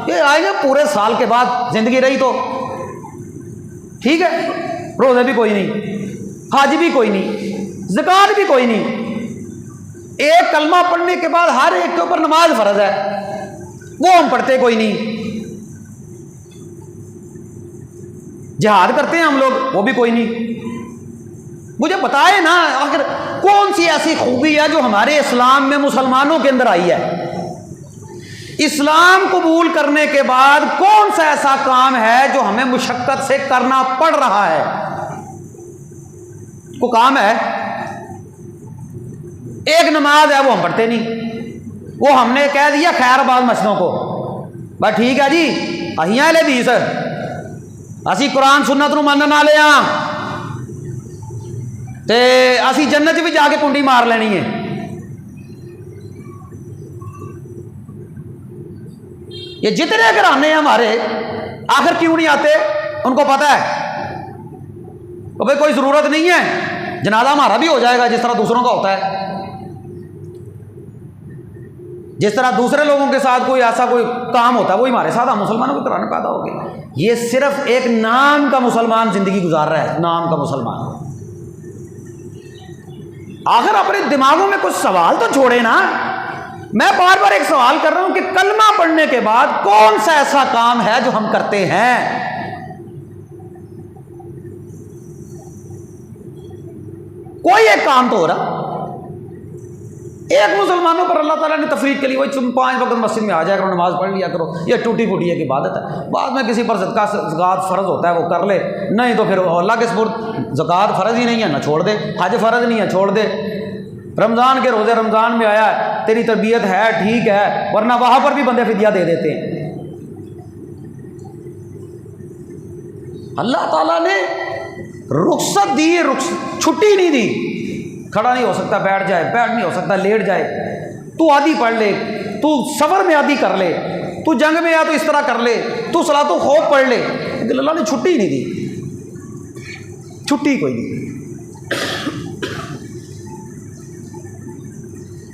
یہ آئیں گے پورے سال کے بعد زندگی رہی تو ٹھیک ہے، روزے بھی کوئی نہیں، حج بھی کوئی نہیں، زکوٰۃ بھی کوئی نہیں، ایک کلمہ پڑھنے کے بعد ہر ایک کے اوپر نماز فرض ہے، وہ ہم پڑھتے کوئی نہیں، جہاد کرتے ہیں ہم لوگ، وہ بھی کوئی نہیں۔ مجھے بتائے نا آخر کون سی ایسی خوبی ہے جو ہمارے اسلام میں مسلمانوں کے اندر آئی ہے؟ اسلام قبول کرنے کے بعد کون سا ایسا کام ہے جو ہمیں مشقت سے کرنا پڑ رہا ہے؟ کو کام ہے، ایک نماز ہے وہ ہم پڑھتے نہیں، وہ ہم نے کہہ دیا خیر آباد مسجدوں کو بس ٹھیک ہے جی اہیاں لے دی سر اسی قرآن سنت نو منن والے ہاں تے اسی جنت بھی جا کے کنڈی مار لینی ہے۔ یہ جتنے گھرانے ہیں ہمارے آخر کیوں نہیں آتے؟ ان کو پتہ ہے کہ بھائی کوئی ضرورت نہیں ہے، جنازہ ہمارا بھی ہو جائے گا جس طرح دوسروں کا ہوتا ہے، جس طرح دوسرے لوگوں کے ساتھ کوئی ایسا کوئی کام ہوتا ہے وہی ہمارے ساتھ ہم مسلمانوں کی طرح پیدا ہو گئے۔ یہ صرف ایک نام کا مسلمان زندگی گزار رہا ہے، نام کا مسلمان۔ آخر اپنے دماغوں میں کچھ سوال تو چھوڑے نا۔ میں بار بار ایک سوال کر رہا ہوں کہ کلمہ پڑھنے کے بعد کون سا ایسا کام ہے جو ہم کرتے ہیں؟ کوئی ایک کام تو ہو رہا۔ ایک مسلمانوں پر اللہ تعالیٰ نے تفریق کے لیے وہی تم 5 وقت مسجد میں آ جایا کرو، نماز پڑھ لیا کرو، یہ ٹوٹی پھوٹی ایک عبادت ہے۔ بعد میں کسی پر زکوٰۃ فرض ہوتا ہے وہ کر لے، نہیں تو پھر اللہ کے سپرد زکوٰۃ فرض ہی نہیں ہے نہ چھوڑ دے، حج فرض نہیں ہے چھوڑ دے، رمضان کے روزے رمضان میں آیا ہے تیری تربیت ہے ٹھیک ہے، ورنہ وہاں پر بھی بندے فدیہ دے دیتے ہیں۔ اللہ تعالیٰ نے رخصت دی، چھٹی نہیں دی۔ کھڑا نہیں ہو سکتا بیٹھ جائے، بیٹھ نہیں ہو سکتا لیٹ جائے، تو آدھی پڑھ لے، تو سفر میں آدھی کر لے، تو جنگ میں آ تو اس طرح کر لے، تو صلاۃ و خوف پڑھ لے، لیکن اللہ نے چھٹی نہیں دی، چھٹی کوئی نہیں۔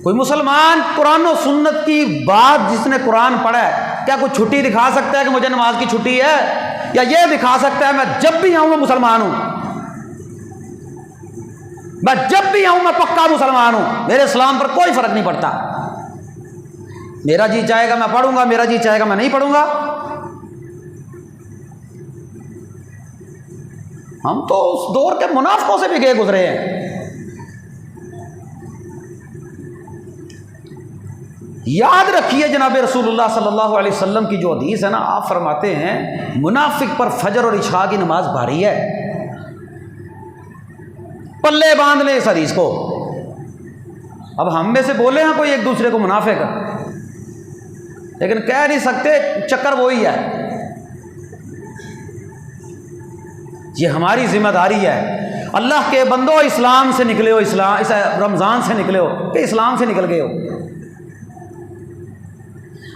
کوئی مسلمان قرآن و سنت کی بات جس نے قرآن پڑھا ہے کیا کوئی چھٹی دکھا سکتا ہے کہ مجھے نماز کی چھٹی ہے؟ یا یہ دکھا سکتا ہے میں جب بھی آؤں میں مسلمان ہوں، میں جب بھی آؤں میں پکا مسلمان ہوں، میرے اسلام پر کوئی فرق نہیں پڑتا، میرا جی چاہے گا میں پڑھوں گا، میرا جی چاہے گا میں نہیں پڑھوں گا؟ ہم تو اس دور کے منافقوں سے بھی گئے گزرے ہیں۔ یاد رکھیے جناب رسول اللہ صلی اللہ علیہ وسلم کی جو حدیث ہے نا، آپ فرماتے ہیں منافق پر فجر اور عشاء کی نماز بھاری ہے۔ پلے باندھ لیں اس حدیث کو۔ اب ہم میں سے بولے ہیں کوئی ایک دوسرے کو منافق، لیکن کہہ نہیں سکتے، چکر وہی ہے۔ یہ ہماری ذمہ داری ہے، اللہ کے بندو اسلام سے نکلے ہو، اسلام اس رمضان سے نکلے ہو کہ اسلام سے نکل گئے ہو؟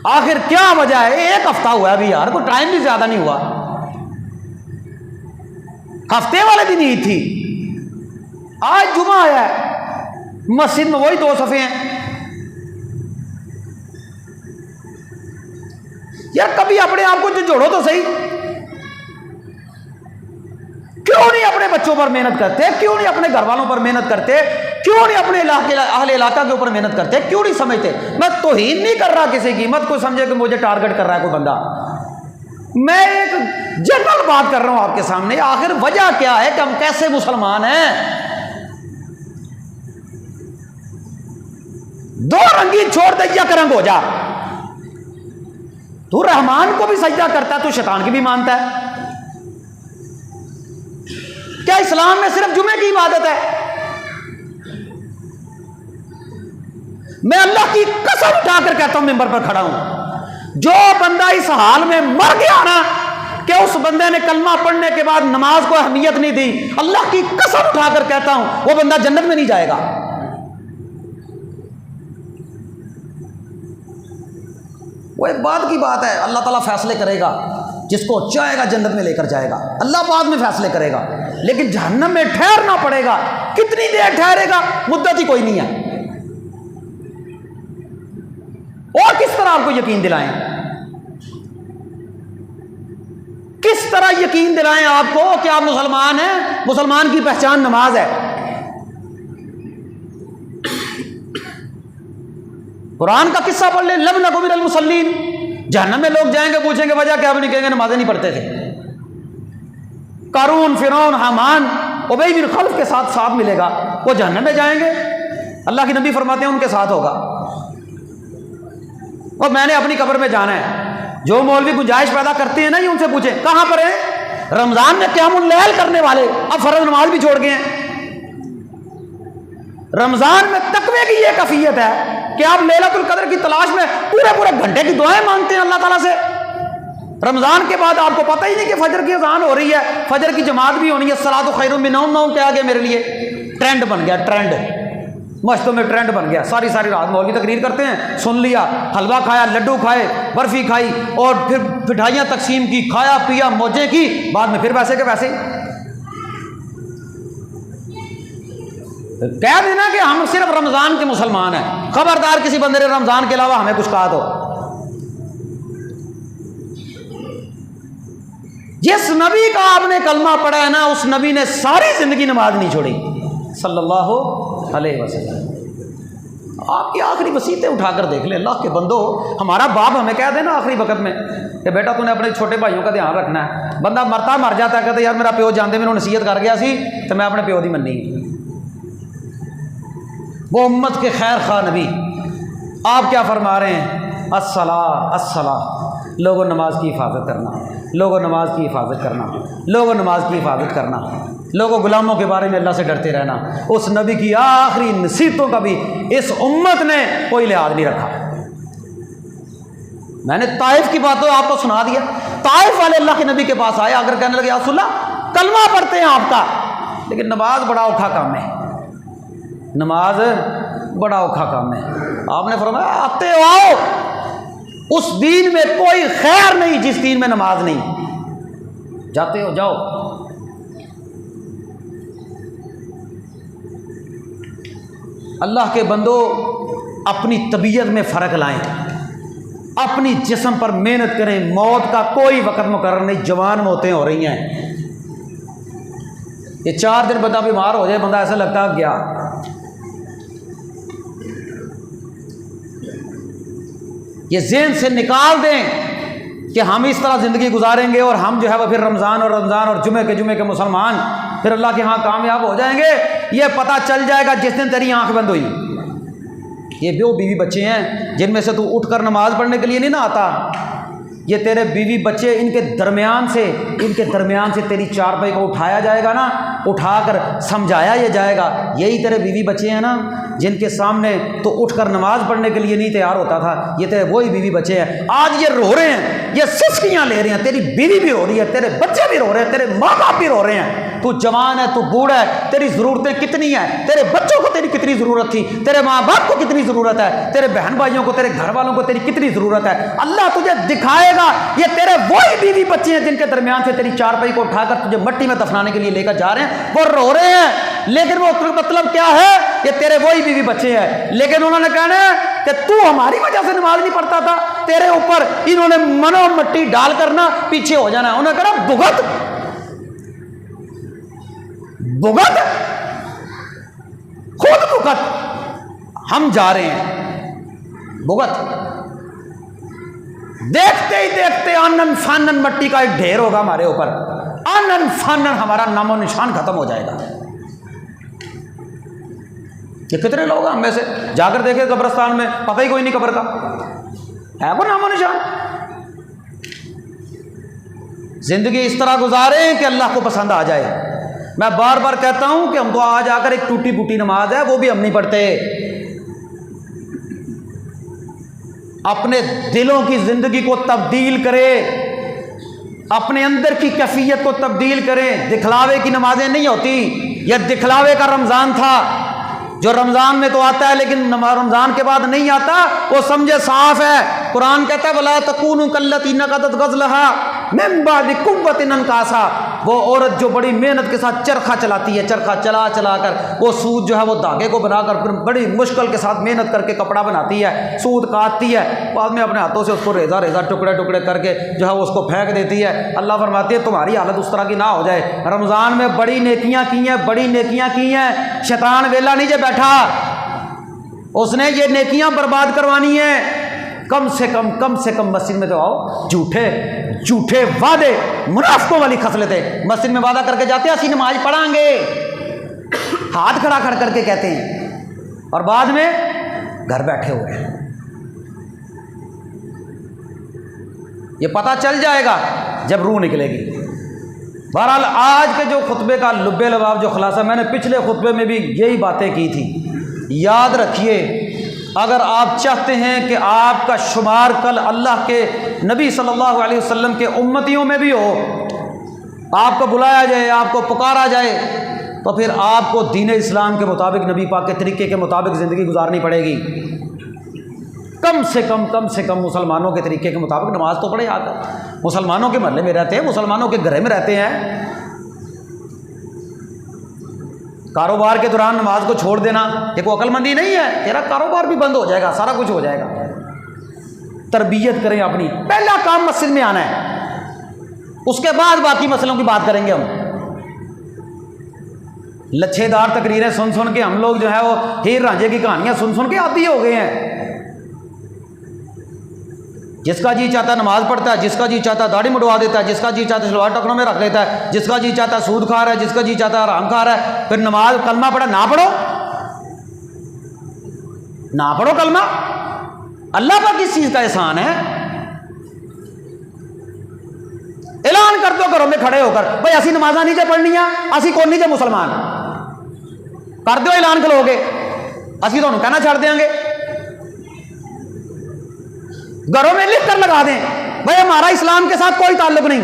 آخر کیا وجہ ہے؟ 1 ہفتہ ہوا ہے ابھی یار، کوئی ٹائم بھی زیادہ نہیں ہوا، ہفتے والے دن عید تھی، آج جمعہ آیا ہے، مسجد میں وہی 2 صفحے ہیں۔ یار کبھی اپنے آپ کو جوڑو تو صحیح، کیوں نہیں اپنے بچوں پر محنت کرتے؟ کیوں نہیں اپنے گھر والوں پر محنت کرتے؟ کیوں نہیں اپنے اہل علاقہ کے اوپر محنت کرتے؟ کیوں نہیں سمجھتے؟ میں توہین نہیں کر رہا کسی کی، مت کوئی سمجھے کہ مجھے ٹارگٹ کر رہا ہے کوئی بندہ، میں ایک جنرل بات کر رہا ہوں آپ کے سامنے۔ آخر وجہ کیا ہے کہ ہم کیسے مسلمان ہیں؟ 2 رنگی چھوڑ دے، یک رنگ ہو جا۔ تو رحمان کو بھی سجدہ کرتا ہے، تو شیطان کی بھی مانتا ہے؟ کیا اسلام میں صرف جمعے کی عبادت ہے؟ میں اللہ کی قسم اٹھا کر کہتا ہوں، ممبر پر کھڑا ہوں، جو بندہ اس حال میں مر گیا نا کہ اس بندے نے کلمہ پڑھنے کے بعد نماز کو اہمیت نہیں دی، اللہ کی قسم اٹھا کر کہتا ہوں وہ بندہ جنت میں نہیں جائے گا۔ وہ ایک بعد کی بات ہے، اللہ تعالیٰ فیصلے کرے گا، جس کو چاہے گا جنت میں لے کر جائے گا، اللہ بعد میں فیصلے کرے گا، لیکن جہنم میں ٹھہرنا پڑے گا۔ کتنی دیر ٹھہرے گا؟ مدت ہی کوئی نہیں ہے۔ اور کس طرح آپ کو یقین دلائیں؟ کس طرح یقین دلائیں آپ کو کہ آپ مسلمان ہیں؟ مسلمان کی پہچان نماز ہے۔ قرآن کا قصہ پڑھ لیں، لم نکن من المصلین۔ جہنم میں لوگ جائیں گے، پوچھیں گے وجہ کیا؟ بھی نہیں کہیں گے نمازیں نہیں پڑھتے تھے۔ قارون، فرعون، حامان، ابی بن خلف کے ساتھ ملے گا، وہ جہنم میں جائیں گے، اللہ کے نبی فرماتے ہیں ان کے ساتھ ہوگا۔ اور میں نے اپنی قبر میں جانا ہے، جو مولوی گنجائش پیدا کرتے ہیں نا، یہ ان سے پوچھیں کہاں پر ہیں؟ رمضان میں قیام اللیل کرنے والے اب فرض نماز بھی چھوڑ گئے ہیں، رمضان میں تقوی کی یہ کیفیت ہے کہ آپ لیلۃ القدر کی تلاش میں پورے گھنٹے کی دعائیں مانگتے ہیں اللہ تعالیٰ سے. رمضان کے بعد آپ کو پتہ ہی نہیں کہ فجر کی اذان ہو رہی ہے, فجر کی جماعت بھی ہونی ہے, الصلاۃ خیر من النوم کے آگے میرے لیے ٹرینڈ بن گیا, ٹرینڈ مسجدوں میں ٹرینڈ بن گیا. ساری رات مولوی تقریر کرتے ہیں, سن لیا, حلوہ کھایا, لڈو کھائے, برفی کھائی, اور پھر مٹھائیاں تقسیم کی, کھایا پیا, موجیں کی, بعد میں پھر ویسے کے ویسے کہہ دینا کہ ہم صرف رمضان کے مسلمان ہیں. خبردار کسی بندے نے رمضان کے علاوہ ہمیں کچھ کہا تو. جس نبی کا آپ نے کلمہ پڑھا ہے نا, اس نبی نے ساری زندگی نماز نہیں چھوڑی صلی اللہ علیہ وسلم. آپ کی آخری وصیتیں اٹھا کر دیکھ لیں. اللہ کے بندو, ہمارا باپ ہمیں کہہ دینا آخری وقت میں کہ بیٹا تو نے اپنے چھوٹے بھائیوں کا دھیان رکھنا ہے. بندہ مرتا مر جاتا ہے, کہتے یار میرا پیو جاندے میں نصیحت کر گیا سی تو میں اپنے پیو دی مننی. وہ امت کے خیر خواہ نبی, آپ کیا فرما رہے ہیں؟ الصلاۃ الصلاۃ, لوگوں نماز کی حفاظت کرنا, لوگوں نماز کی حفاظت کرنا, لوگوں نماز کی حفاظت کرنا, لوگوں غلاموں کے بارے میں اللہ سے ڈرتے رہنا. اس نبی کی آخری نصیحتوں کا بھی اس امت نے کوئی لحاظ نہیں رکھا. میں نے طائف کی باتوں آپ کو سنا دیا. طائف والے اللہ کے نبی کے پاس آئے, اگر کہنے لگے یا رسول اللہ کلمہ پڑھتے ہیں آپ کا, لیکن نماز بڑا اوکھا کام ہے, نماز بڑا اوکھا کام ہے. آپ نے فرمایا آتے ہو آؤ, اس دین میں کوئی خیر نہیں جس دین میں نماز نہیں. جاتے ہو جاؤ. اللہ کے بندو, اپنی طبیعت میں فرق لائیں, اپنی جسم پر محنت کریں. موت کا کوئی وقت مقرر نہیں, جوان موتیں ہو رہی ہیں. یہ 4 دن بندہ بیمار ہو جائے, بندہ ایسا لگتا ہے گیا. یہ ذہن سے نکال دیں کہ ہم اس طرح زندگی گزاریں گے اور ہم جو ہے وہ پھر رمضان اور جمعے کے مسلمان پھر اللہ کے ہاں کامیاب ہو جائیں گے. یہ پتہ چل جائے گا جس دن تیری آنکھ بند ہوئی. یہ وہ بیوی بچے ہیں جن میں سے تو اٹھ کر نماز پڑھنے کے لیے نہیں نہ آتا. یہ تیرے بیوی بچے, ان کے درمیان سے تیری چارپائی کو اٹھایا جائے گا نا, اٹھا کر سمجھایا یہ جائے گا. یہی تیرے بیوی بچے ہیں نا جن کے سامنے تو اٹھ کر نماز پڑھنے کے لیے نہیں تیار ہوتا تھا. یہ تیرے وہی بیوی بچے ہیں. آج یہ رو رہے ہیں, یہ سسکیاں لے رہے ہیں. تیری بیوی بھی رو رہی ہے, تیرے بچے بھی رو رہے ہیں, تیرے ماں باپ بھی رو رہے ہیں. تو جوان ہے, تو بوڑھا ہے, تیری ضرورتیں کتنی ہیں, تیرے بچوں کو تیری کتنی ضرورت تھی, تیرے ماں باپ کو کتنی ضرورت ہے, تیرے بہن بھائیوں کو, تیرے گھر والوں کو تیری کتنی ضرورت ہے. اللہ تجھے دکھائے گا. یہ تیرے وہی بیوی بچے ہیں جن کے درمیان سے تیری چارپائی کو اٹھا کر تجھے مٹی میں دفنانے کے لیے لے کر جا رہے ہیں. وہ رو رہے ہیں, لیکن وہ مطلب کیا ہے, یہ تیرے وہی بیوی بچے ہیں. لیکن انہوں نے کہنا ہے کہ تو ہماری وجہ سے نماز نہیں پڑھتا تھا, تیرے اوپر انہوں نے منو مٹی ڈال کرنا پیچھے ہو جانا ہے. انہوں نے کہا بغت خود بغت, ہم جا رہے ہیں بغت. دیکھتے ہی دیکھتے آنن فانن مٹی کا ایک ڈھیر ہوگا ہمارے اوپر, آنن فانن ہمارا نام و نشان ختم ہو جائے گا. یہ کتنے لوگ ہیں ہم میں سے, جا کر دیکھے قبرستان میں پتہ ہی کوئی نہیں قبر کا, ہے کوئی نام و نشان. زندگی اس طرح گزاریں کہ اللہ کو پسند آ جائے. میں بار بار کہتا ہوں کہ ہم تو آج آ کر ایک ٹوٹی پھوٹی نماز ہے وہ بھی ہم نہیں پڑھتے. اپنے دلوں کی زندگی کو تبدیل کرے, اپنے اندر کی کیفیت کو تبدیل کریں. دکھلاوے کی نمازیں نہیں ہوتی. یہ دکھلاوے کا رمضان تھا جو رمضان میں تو آتا ہے لیکن رمضان کے بعد نہیں آتا, وہ سمجھے صاف ہے. قرآن کہتا ہے وَلَا تَكُونُوا كَالَّتِي نَقَضَتْ غَزْلَهَا مِن بَعْدِ قُوَّةٍ أَنْكَاثًا. وہ عورت جو بڑی محنت کے ساتھ چرخہ چلاتی ہے, چرخہ چلا چلا کر وہ سوت جو ہے وہ دھاگے کو بنا کر پھر بڑی مشکل کے ساتھ محنت کر کے کپڑا بناتی ہے, سوت کاٹتی ہے, بعد میں اپنے ہاتھوں سے اس کو ریزہ ٹکڑے کر کے جو ہے وہ اس کو پھینک دیتی ہے. اللہ فرماتی ہے تمہاری حالت اس طرح کی نہ ہو جائے. رمضان میں بڑی نیکیاں کی ہیں, شیطان ویلا نہیں جے بیٹھا, اس نے یہ نیکیاں برباد کروانی ہیں. کم سے کم مسجد میں تو آؤ. جھوٹے وعدے, منافقوں والی خصلتیں. مسجد میں وعدہ کر کے جاتے ہیں اسی نماز پڑھیں گے, ہاتھ کھڑا کر کے کہتے ہیں, اور بعد میں گھر بیٹھے ہوئے ہیں. یہ پتہ چل جائے گا جب روح نکلے گی. بہرحال آج کے جو خطبے کا لب لباب جو خلاصہ, میں نے پچھلے خطبے میں بھی یہی باتیں کی تھی یاد رکھیے، اگر آپ چاہتے ہیں کہ آپ کا شمار کل اللہ کے نبی صلی اللہ علیہ وسلم کے امتیوں میں بھی ہو، آپ کو بلایا جائے، آپ کو پکارا جائے، تو پھر آپ کو دین اسلام کے مطابق، نبی پاک کے طریقے کے مطابق زندگی گزارنی پڑے گی۔ کم سے کم مسلمانوں کے طریقے کے مطابق نماز تو پڑھے آ کر۔ مسلمانوں کے محلے میں رہتے ہیں، مسلمانوں کے گھر میں رہتے ہیں، کاروبار کے دوران نماز کو چھوڑ دینا یہ کوئی عقل مندی نہیں ہے۔ تیرا کاروبار بھی بند ہو جائے گا، سارا کچھ ہو جائے گا۔ تربیت کریں اپنی، پہلا کام مسجد میں آنا ہے، اس کے بعد باقی مسئلوں کی بات کریں گے ہم۔ لچھے دار تقریریں سن سن کے ہم لوگ جو ہے وہ ہیر رانجھے کی کہانیاں سن سن کے عادی ہو گئے ہیں۔ جس کا جی چاہتا ہے نماز پڑھتا ہے، جس کا جی چاہتا ہے داڑھی مڈوا دیتا ہے، جس کا جی چاہتا ہے شلوار ٹکنوں میں رکھ لیتا ہے، جس کا جی چاہتا ہے سود کھا رہا ہے، جس کا جی چاہتا ہے حرام کھا رہا ہے۔ پھر نماز کلمہ پڑھا نہ پڑھو، نہ پڑھو کلمہ، اللہ کا کس چیز کا احسان ہے؟ اعلان کر دو گھروں میں کھڑے ہو کر، بھائی اسی نمازاں نہیں جے پڑھنی اسی کون نہیں جے مسلمان، کر دو اعلان کھلو گے، اسی تو کہنا چھڑ دیں گے۔ گھروں میں لکھ کر لگا دیں، بھائی ہمارا اسلام کے ساتھ کوئی تعلق نہیں،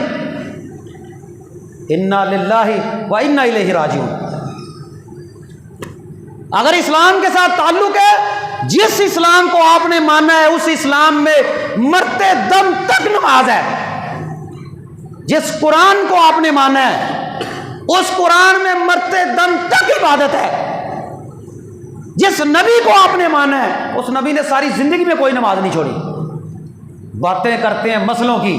انا للہ و انا الیہ راجعون۔ اگر اسلام کے ساتھ تعلق ہے، جس اسلام کو آپ نے مانا ہے اس اسلام میں مرتے دم تک نماز ہے، جس قرآن کو آپ نے مانا ہے اس قرآن میں مرتے دم تک عبادت ہے، جس نبی کو آپ نے مانا ہے اس نبی نے ساری زندگی میں کوئی نماز نہیں چھوڑی۔ باتیں کرتے ہیں مسئلوں کی،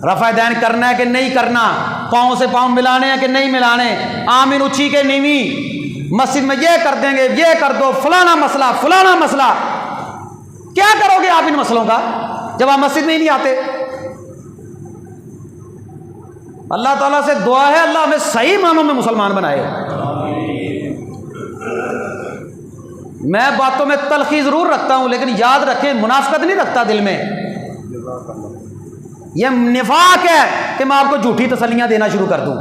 رفع دین کرنا ہے کہ نہیں کرنا، پاؤں سے پاؤں ملانے ہیں کہ نہیں ملانے، آمین اچھی کے نیوی، مسجد میں یہ کر دیں گے، یہ کر دو، فلانا مسئلہ۔ کیا کرو گے آپ ان مسئلوں کا جب آپ مسجد میں ہی نہیں آتے؟ اللہ تعالیٰ سے دعا ہے اللہ ہمیں صحیح معنوں میں مسلمان بنائے۔ میں باتوں میں تلخی ضرور رکھتا ہوں، لیکن یاد رکھیں منافقت نہیں رکھتا دل میں، یہ نفاق ہے کہ میں آپ کو جھوٹی تسلیاں دینا شروع کر دوں۔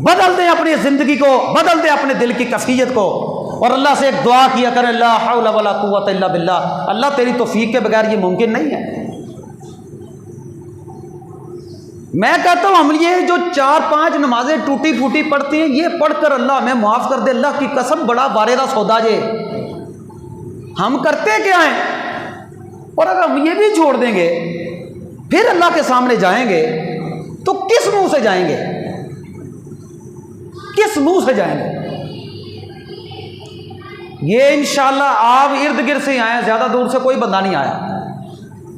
بدل دیں اپنی زندگی کو، بدل دیں اپنے دل کی کیفیت کو، اور اللہ سے ایک دعا کیا کریں، لا حول ولا قوت الا باللہ، اللہ تیری توفیق کے بغیر یہ ممکن نہیں ہے۔ میں کہتا ہوں ہم یہ جو 4-5 نمازیں ٹوٹی پھوٹی پڑھتے ہیں، یہ پڑھ کر اللہ ہمیں معاف کر دے، اللہ کی قسم بڑا باریدہ سودا جے۔ ہم کرتے کیا ہیں؟ اور اگر ہم یہ بھی چھوڑ دیں گے پھر اللہ کے سامنے جائیں گے تو کس منہ سے جائیں گے؟ کس منہ سے جائیں گے؟ یہ انشاءاللہ آپ ارد گرد سے آئے، زیادہ دور سے کوئی بندہ نہیں آیا،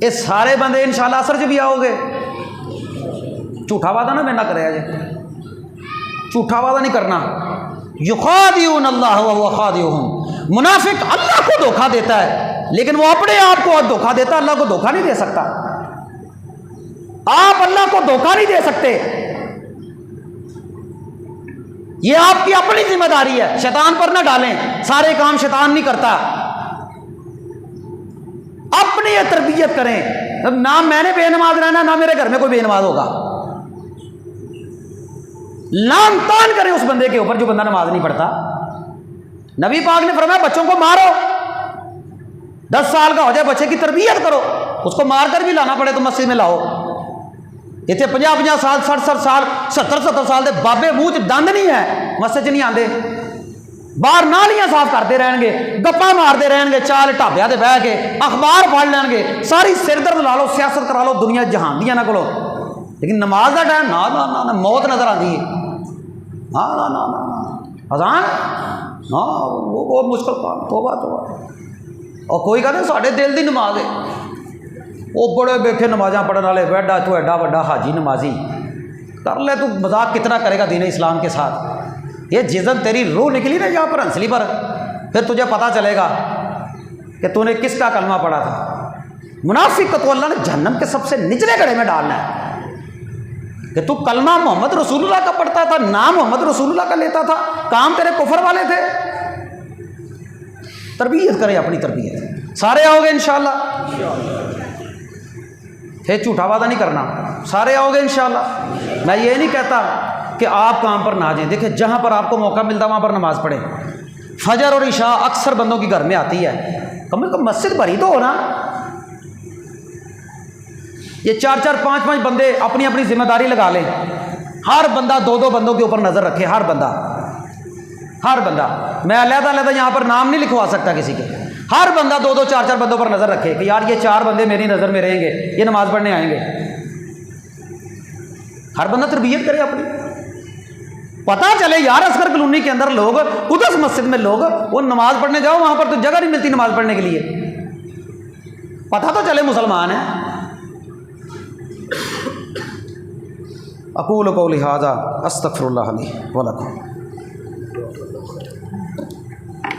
یہ سارے بندے انشاءاللہ اثر سے بھی آؤ گے۔ جھوٹا وعدہ نہ میں نہ کرے جی، جھوٹا وعدہ نہیں کرنا۔ یخادعون اللہ وهو خادعهم، منافق اللہ کو دھوکہ دیتا ہے لیکن وہ اپنے آپ کو دھوکہ دیتا ہے، اللہ کو دھوکہ نہیں دے سکتا۔ آپ اللہ کو دھوکہ نہیں دے سکتے، یہ آپ کی اپنی ذمہ داری ہے، شیطان پر نہ ڈالیں، سارے کام شیطان نہیں کرتا۔ اپنی یہ تربیت کریں، نہ میں نے بے نماز رہنا، نہ میرے گھر میں کوئی بے نماز ہوگا۔ لان تان کریں اس بندے کے اوپر جو بندہ نماز نہیں پڑھتا۔ نبی پاک نے فرمایا بچوں کو مارو، 10 سال کا ہو جائے بچے کی تربیت کرو، اس کو مار کر بھی لانا پڑے تو مسجد میں لاؤ۔ اتنے 50 سال 60 سال 70 سال دے بابے منہ چ دند نہیں ہے، مسجد نہیں آتے، باہر نالیاں صاف کرتے رہن گے، گپاں مارتے رہن گے، چال ڈھابیاں تے بہ کے اخبار پڑھ لین گے، ساری سر درد لا لو، سیاست کرا لو دنیا جہان دیا نہ کرو، لیکن نماز کا ٹائم نہ موت نظر آتی ہے۔ نہ اذان وہ بہت مشکل کام، توبہ۔ اور کوئی کہتے ساڈے دل دی نماز ہے، وہ بڑے بیٹھے نمازاں پڑھنے والے، بیڈا تو ایڈا وڈا حاجی نمازی، کر لے تو مذاق کتنا کرے گا دین اسلام کے ساتھ۔ یہ جزن تیری روح نکلی نا یہاں پر ہنسلی پر، پھر تجھے پتہ چلے گا کہ تو نے کس کا کلمہ پڑھا تھا۔ منافق کو تو اللہ نے جہنم کے سب سے نچلے گڑھے میں ڈالنا ہے کہ تو کلمہ محمد رسول اللہ کا پڑھتا تھا، نام محمد رسول اللہ کا لیتا تھا، کام تیرے کفر والے تھے۔ تربیت کریں اپنی تربیت، سارے آؤ گے انشاءاللہ، پھر جھوٹا وعدہ نہیں کرنا، سارے آؤ گے انشاءاللہ۔ میں یہ نہیں کہتا کہ آپ کام پر نہ جائیں. دیکھیں جہاں پر آپ کو موقع ملتا وہاں پر نماز پڑھیں. فجر اور عشاء اکثر بندوں کی گھر میں آتی ہے, کم از کم مسجد بھری تو ہونا. یہ 4 5 بندے اپنی اپنی ذمہ داری لگا لیں, ہر بندہ 2 بندوں کے اوپر نظر رکھے, ہر بندہ. میں علیحدہ یہاں پر نام نہیں لکھوا سکتا کسی کے. ہر بندہ 2 4 بندوں پر نظر رکھے کہ یار یہ 4 بندے میری نظر میں رہیں گے, یہ نماز پڑھنے آئیں گے. ہر بندہ تربیت کرے اپنی. پتہ چلے یار اصغر کالونی کے اندر لوگ, قدس مسجد میں لوگ, وہ نماز پڑھنے جاؤ وہاں پر تو جگہ نہیں ملتی نماز پڑھنے کے لیے. پتہ تو چلے مسلمان ہیں. اقول قولی ھذا استغفر اللہ لی ولکم.